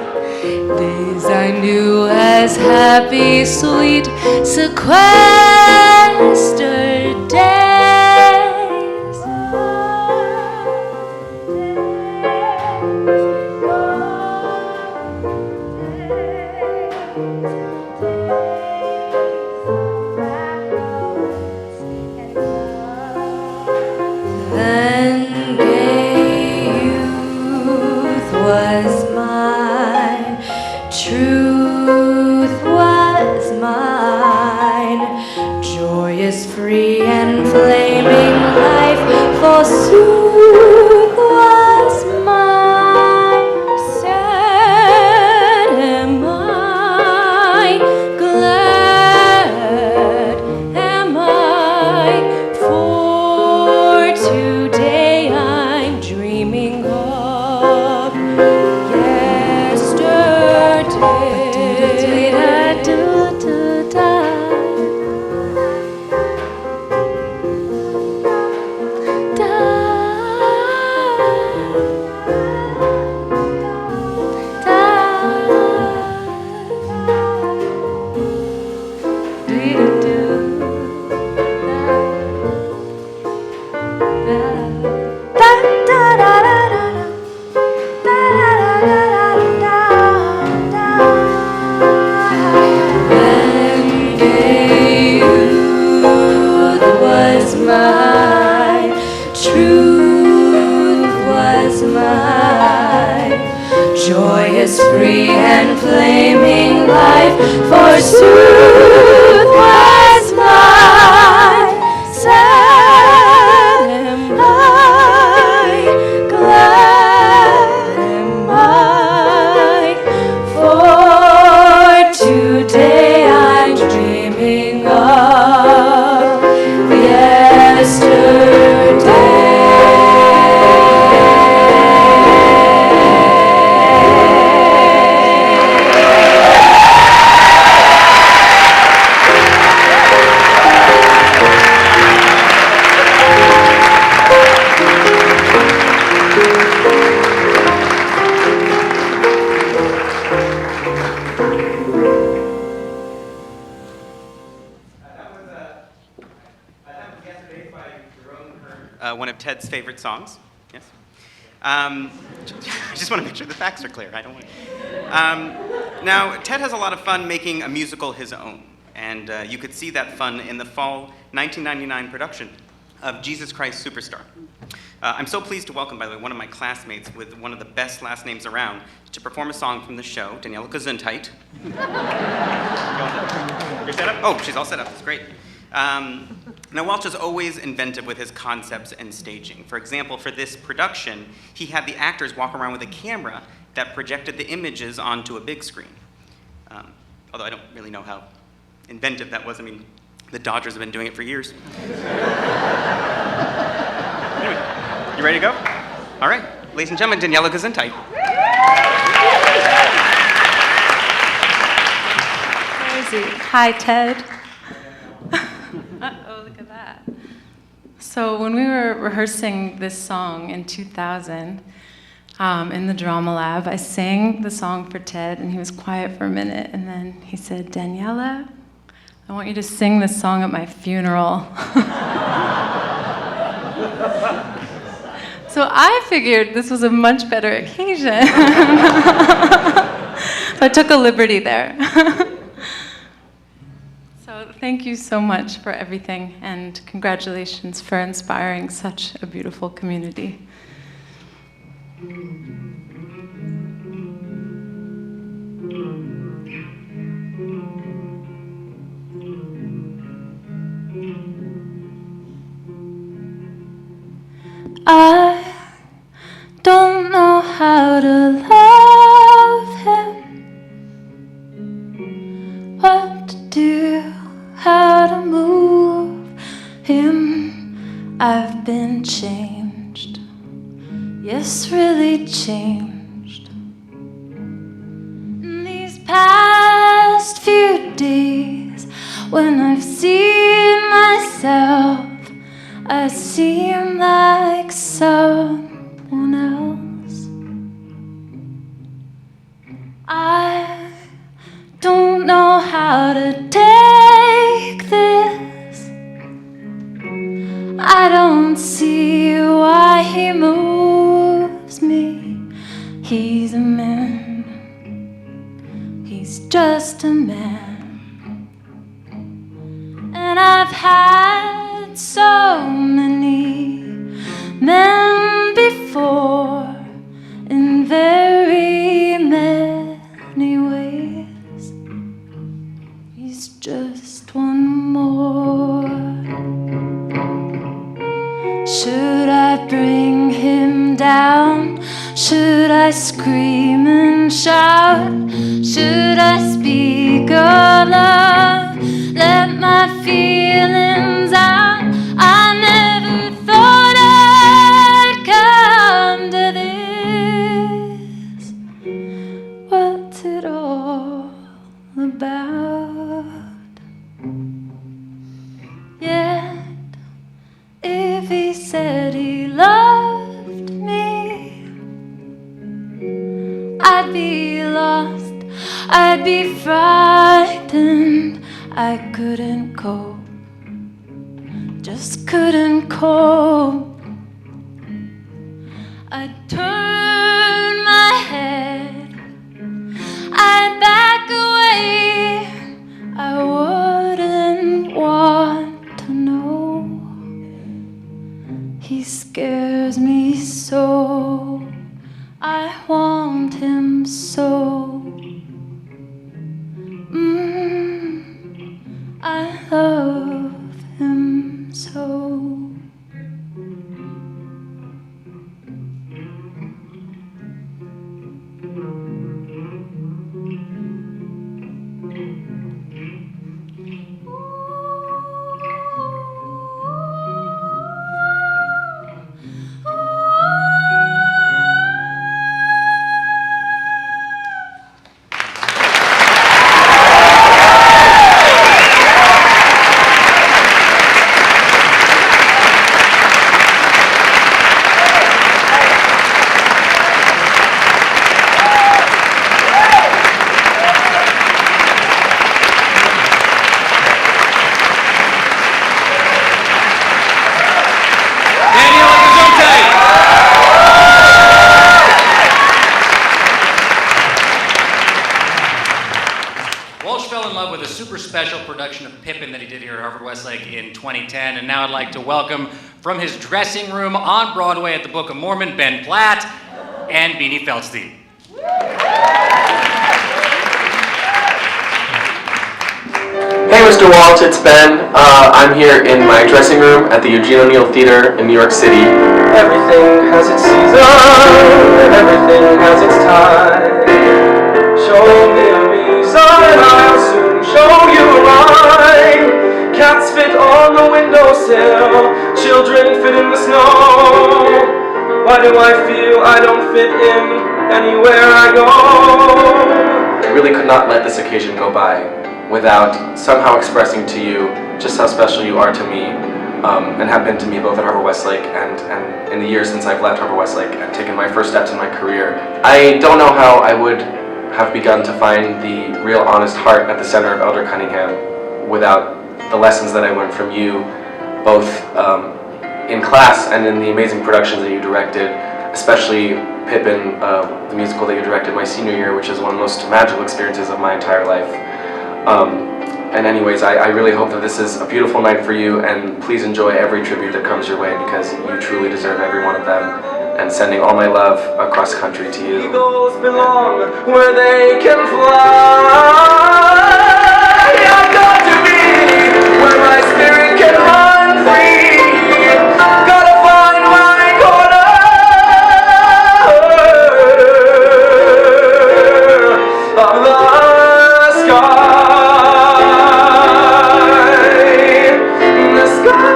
days I knew as happy, sweet, sequestered days. Then gay youth was mine, truth was mine, joyous, free, and flaming life, forsooth was mine. Sad am I, glad am I, for today I'm dreaming of joyous, free, and flaming life, forsooth was mine. Sad am I, glad am I, for today I'm dreaming of yesterday. One of Ted's favorite songs. Yes. I just want to make sure the facts are clear. I don't want. Now, Ted has a lot of fun making a musical his own, and you could see that fun in the fall 1999 production of Jesus Christ Superstar. I'm so pleased to welcome, by the way, one of my classmates with one of the best last names around to perform a song from the show, Daniela Gesundheit. You're set up? Oh, she's all set up. That's great. Now, Walch is always inventive with his concepts and staging. For example, for this production, he had the actors walk around with a camera that projected the images onto a big screen. Although I don't really know how inventive that was. I mean, the Dodgers have been doing it for years. Anyway, you ready to go? All right. Ladies and gentlemen, Daniela Gesundheit. Hi, Ted. Uh-oh, look at that. So when we were rehearsing this song in 2000 in the drama lab, I sang the song for Ted, and he was quiet for a minute, and then he said, "Daniela, I want you to sing this song at my funeral." So I figured this was a much better occasion. So I took a liberty there. So thank you so much for everything, and congratulations for inspiring such a beautiful community. I don't know how to love him, what to do, how to move him. I've been changed, yes, really changed. In these past few days, when I've seen myself, I seem like someone else. I don't know how to take this. I don't see why he moves me. He's a man. He's just a man. And I've had so many men before, in very many ways. He's just one more. Should I bring him down? Should I scream and shout? Should I speak of love? Let my feelings out. I never thought I'd come to this. What's it all about? Yet, if he said he loved me, I'd be lost, I'd be frightened. I couldn't cope, just couldn't cope. I'd turn my head, I'd back away. I wouldn't want to know. He scares me so, I want him so. I love him so. Special production of Pippin that he did here at Harvard-Westlake in 2010. And now I'd like to welcome from his dressing room on Broadway at the Book of Mormon, Ben Platt and Beanie Feldstein. Hey, Mr. Walch, it's Ben. I'm here in my dressing room at the Eugene O'Neill Theater in New York City. Everything has its season, and everything has its time. Show me a reason, and I'll soon show you a rhyme. Cats fit on the windowsill, children fit in the snow. Why do I feel I don't fit in anywhere I go? I really could not let this occasion go by without somehow expressing to you just how special you are to me. and have been to me both at Harvard-Westlake and in the years since I've left Harvard-Westlake and taken my first steps in my career. I don't know how I would have begun to find the real honest heart at the center of Elder Cunningham without the lessons that I learned from you, both in class and in the amazing productions that you directed, especially Pippin, the musical that you directed my senior year, which is one of the most magical experiences of my entire life. And anyways, I really hope that this is a beautiful night for you, and please enjoy every tribute that comes your way because you truly deserve every one of them. And sending all my love across country to you. Eagles belong where they can fly. I've got to be where my spirit can run free. Gotta find my corner of the sky. The sky.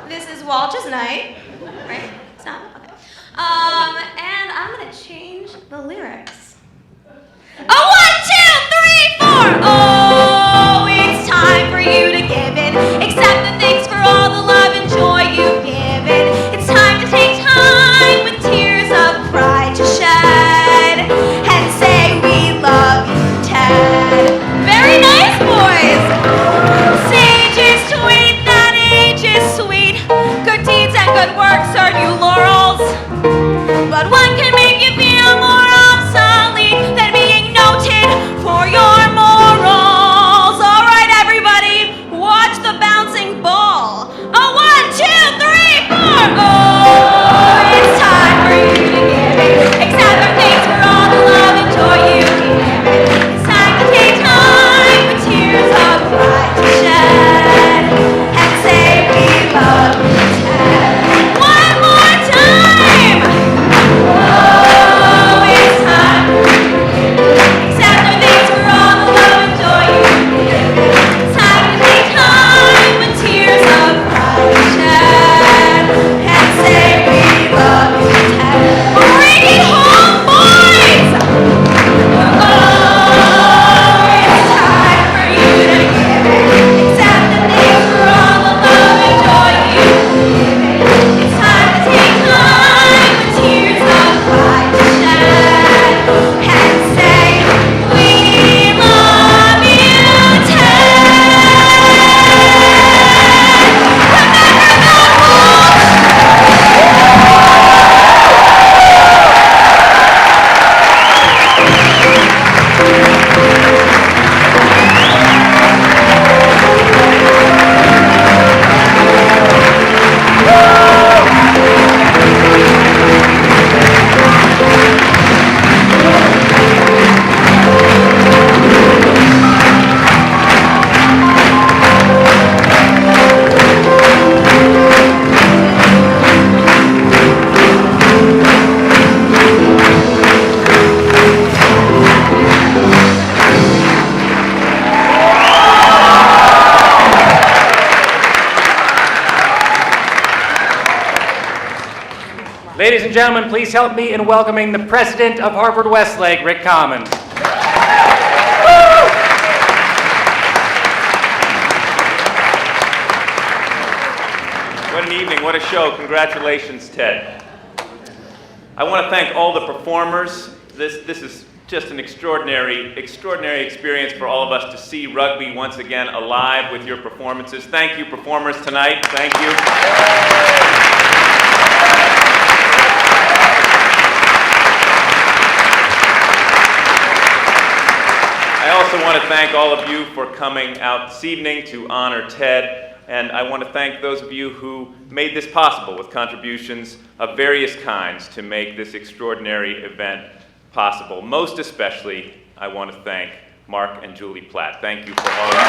This is Walch Tonight, right? Stop. Okay. And I'm gonna change the lyrics. Ladies and gentlemen, please help me in welcoming the president of Harvard-Westlake, Rick Commons. What an evening, what a show. Congratulations, Ted. I want to thank all the performers. This is just an extraordinary experience for all of us to see rugby once again alive with your performances. Thank you, performers tonight. Thank you. I also want to thank all of you for coming out this evening to honor Ted, and I want to thank those of you who made this possible with contributions of various kinds to make this extraordinary event possible. Most especially, I want to thank Mark and Julie Platt. Thank you for all of you.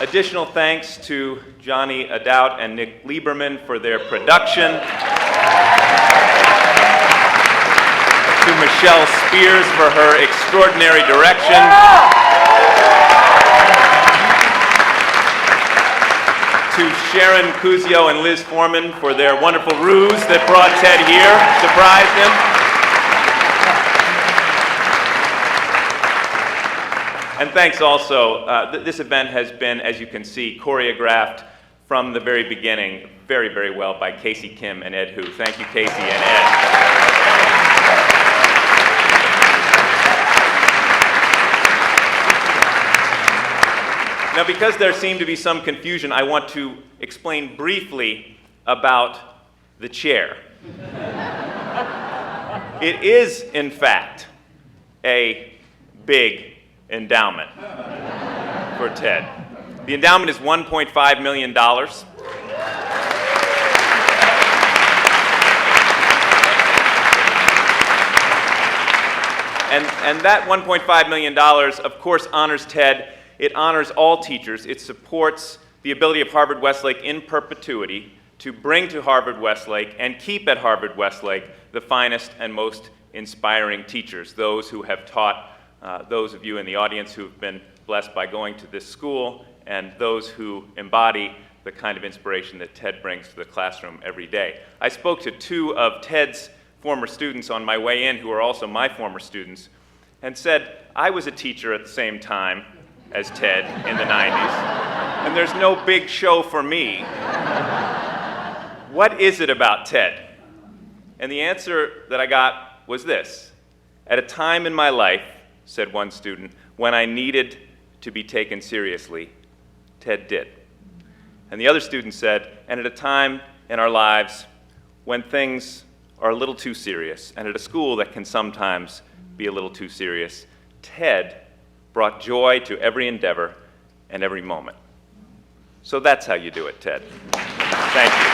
Additional thanks to Johnny Adout and Nick Lieberman for their production. To Michelle Spears for her extraordinary direction. To Sharon Cusio and Liz Foreman for their wonderful ruse that brought Ted here, surprised him. And thanks also, this event has been, as you can see, choreographed from the very beginning very, very well by Casey Kim and Ed Hu. Thank you, Casey and Ed. Now, because there seemed to be some confusion, I want to explain briefly about the chair. It is, in fact, a big endowment for Ted. The endowment is $1.5 million. And that $1.5 million, of course, honors Ted. It honors all teachers. It supports the ability of Harvard-Westlake in perpetuity to bring to Harvard-Westlake and keep at Harvard-Westlake the finest and most inspiring teachers, those who have taught those of you in the audience who've been blessed by going to this school, and those who embody the kind of inspiration that Ted brings to the classroom every day. I spoke to two of Ted's former students on my way in, who are also my former students, and said, I was a teacher at the same time as Ted in the 90s, and there's no big show for me. What is it about Ted? And the answer that I got was this: at a time in my life, said one student, when I needed to be taken seriously, Ted did. And the other student said, and at a time in our lives when things are a little too serious, and at a school that can sometimes be a little too serious, Ted brought joy to every endeavor and every moment. So that's how you do it, Ted. Thank you.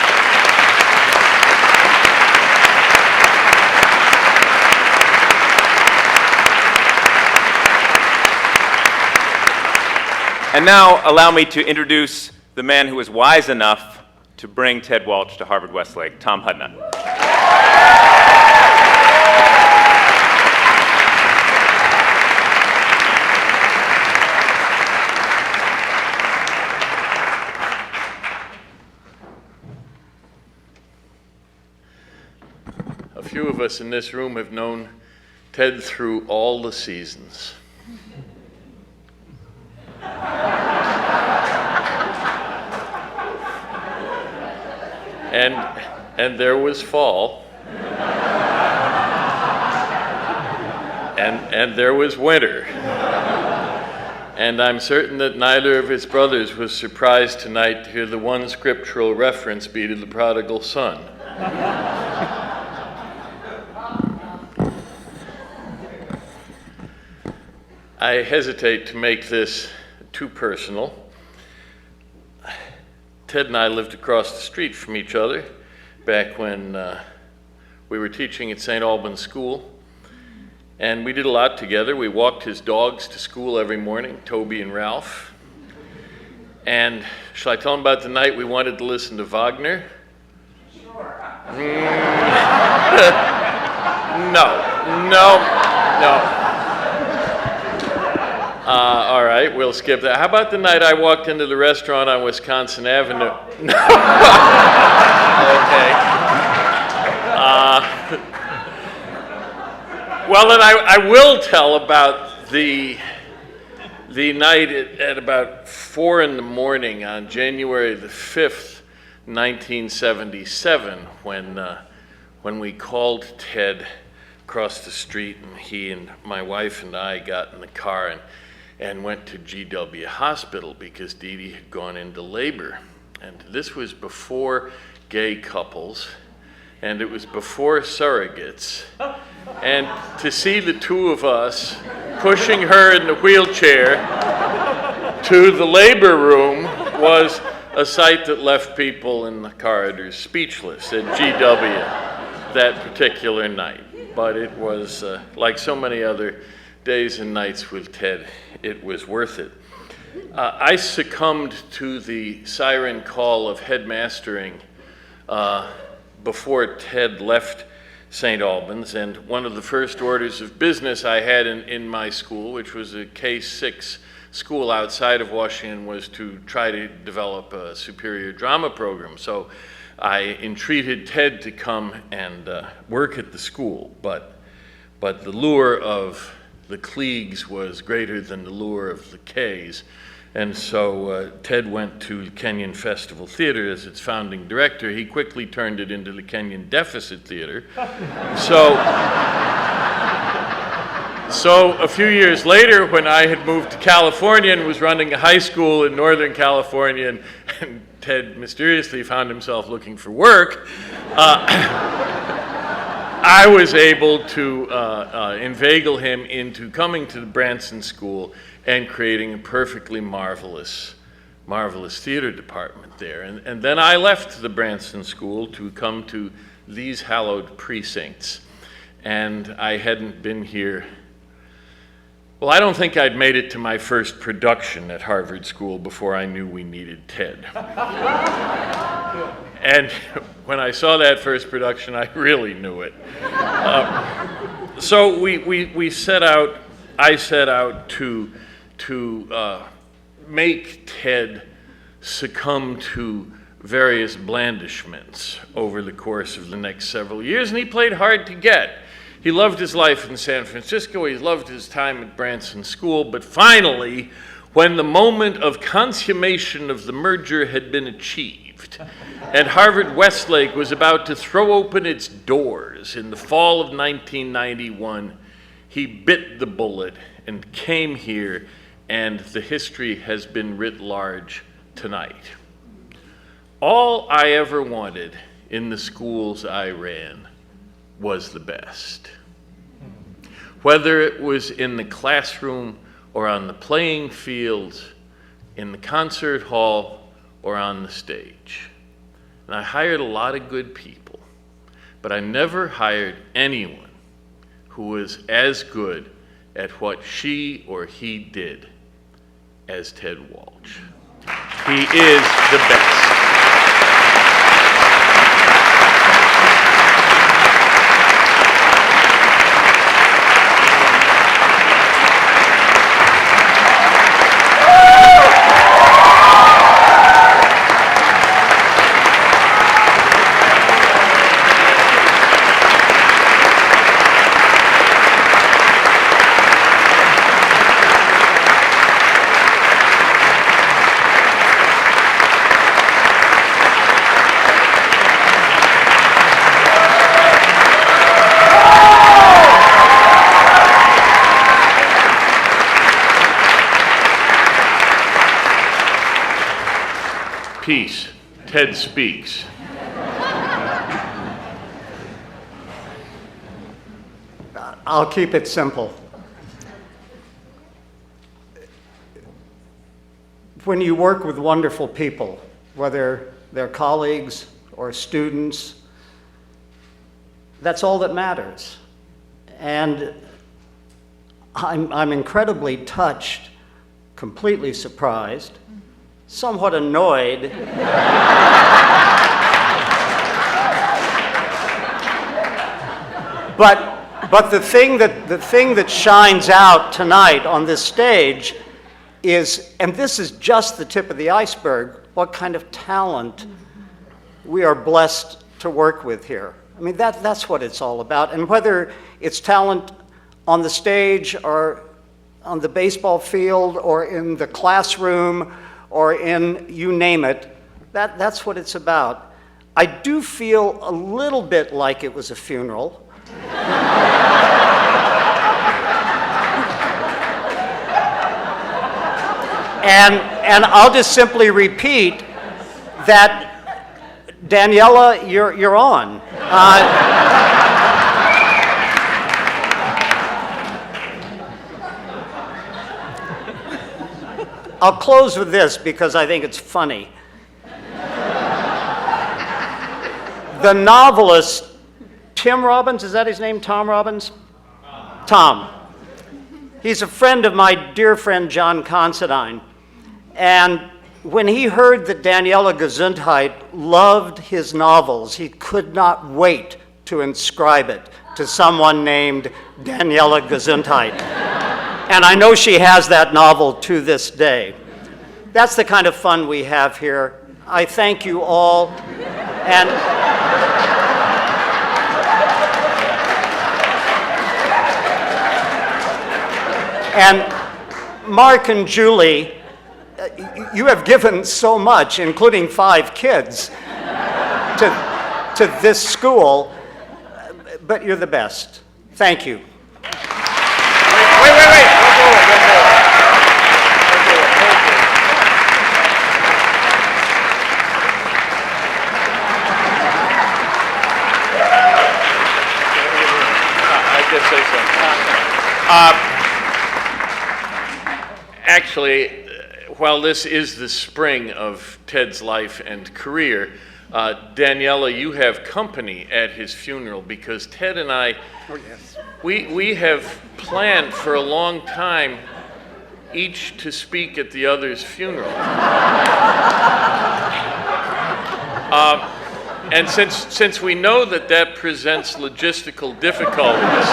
And now, allow me to introduce the man who was wise enough to bring Ted Walch to Harvard-Westlake, Tom Hudnut. A few of us in this room have known Ted through all the seasons. And there was fall, and there was winter, And I'm certain that neither of his brothers was surprised tonight to hear the one scriptural reference be to the prodigal son. I hesitate to make this too personal. Ted and I lived across the street from each other back when we were teaching at St. Albans School. And we did a lot together. We walked his dogs to school every morning, Toby and Ralph. And shall I tell him about the night we wanted to listen to Wagner? Sure. No. All right, we'll skip that. How about the night I walked into the restaurant on Wisconsin Avenue? No. Okay. Well, then I will tell about the night at about 4 in the morning on January the 5th, 1977, when we called Ted across the street, and he and my wife and I got in the car and went to GW Hospital because Dee Dee had gone into labor. And this was before gay couples, and it was before surrogates. And to see the two of us pushing her in the wheelchair to the labor room was a sight that left people in the corridors speechless at GW that particular night. But it was, like so many other days and nights with Ted, it was worth it. I succumbed to the siren call of headmastering before Ted left St. Albans, and one of the first orders of business I had in my school, which was a K-6 school outside of Washington, was to try to develop a superior drama program. So I entreated Ted to come and work at the school, but the lure of the Kleagues was greater than the lure of the Ks. And so Ted went to the Kenyon Festival Theater as its founding director. He quickly turned it into the Kenyon Deficit Theater. So a few years later, when I had moved to California and was running a high school in Northern California, and Ted mysteriously found himself looking for work, I was able to inveigle him into coming to the Branson School and creating a perfectly marvelous theater department there. And then I left the Branson School to come to these hallowed precincts. And I hadn't been here, well, I don't think I'd made it to my first production at Harvard School before I knew we needed Ted. And when I saw that first production, I really knew it. So I set out to make Ted succumb to various blandishments over the course of the next several years, and he played hard to get. He loved his life in San Francisco, he loved his time at Branson School, but finally, when the moment of consummation of the merger had been achieved, and Harvard-Westlake was about to throw open its doors in the fall of 1991, he bit the bullet and came here, and the history has been writ large tonight. All I ever wanted in the schools I ran was the best. Whether it was in the classroom or on the playing field, in the concert hall or on the stage. And I hired a lot of good people, but I never hired anyone who was as good at what she or he did as Ted Walch. He is the best. Peace. Ted speaks. I'll keep it simple. When you work with wonderful people, whether they're colleagues or students, that's all that matters. And I'm incredibly touched, completely surprised, somewhat annoyed. But the thing that shines out tonight on this stage is, and this is just the tip of the iceberg, what kind of talent we are blessed to work with here. I mean, that's what it's all about. And whether it's talent on the stage or on the baseball field or in the classroom or in, you name it, that's what it's about. I do feel a little bit like it was a funeral. And I'll just simply repeat that, Daniela, you're on. I'll close with this because I think it's funny. The novelist Tim Robbins, is that his name, Tom Robbins? Tom. He's a friend of my dear friend John Considine. And when he heard that Daniela Gesundheit loved his novels, he could not wait to inscribe it to someone named Daniela Gesundheit. And I know she has that novel to this day. That's the kind of fun we have here. I thank you all. And Mark and Julie, you have given so much, including 5 kids, to this school, but you're the best. Thank you. Wait. I did say something. Actually, while this is the spring of Ted's life and career, Daniela, you have company at his funeral because Ted and I, we have planned for a long time each to speak at the other's funeral. And since we know that presents logistical difficulties,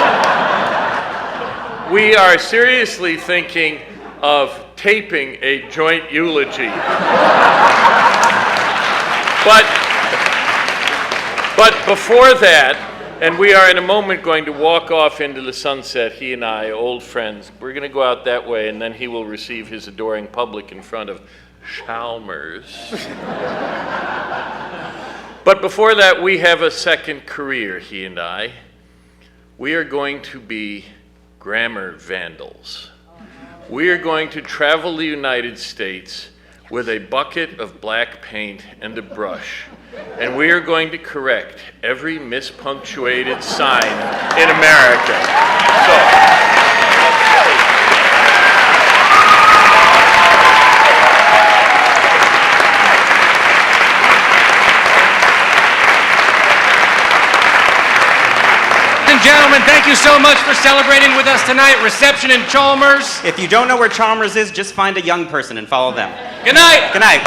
we are seriously thinking of taping a joint eulogy. But before that, and we are in a moment going to walk off into the sunset, he and I, old friends. We're going to go out that way, and then he will receive his adoring public in front of Chalmers. But before that, we have a second career, he and I. We are going to be grammar vandals. We are going to travel the United States with a bucket of black paint and a brush, and we are going to correct every mispunctuated sign in America. Gentlemen, thank you so much for celebrating with us tonight. Reception in Chalmers. If you don't know where Chalmers is, just find a young person and follow them. Good night. Good night.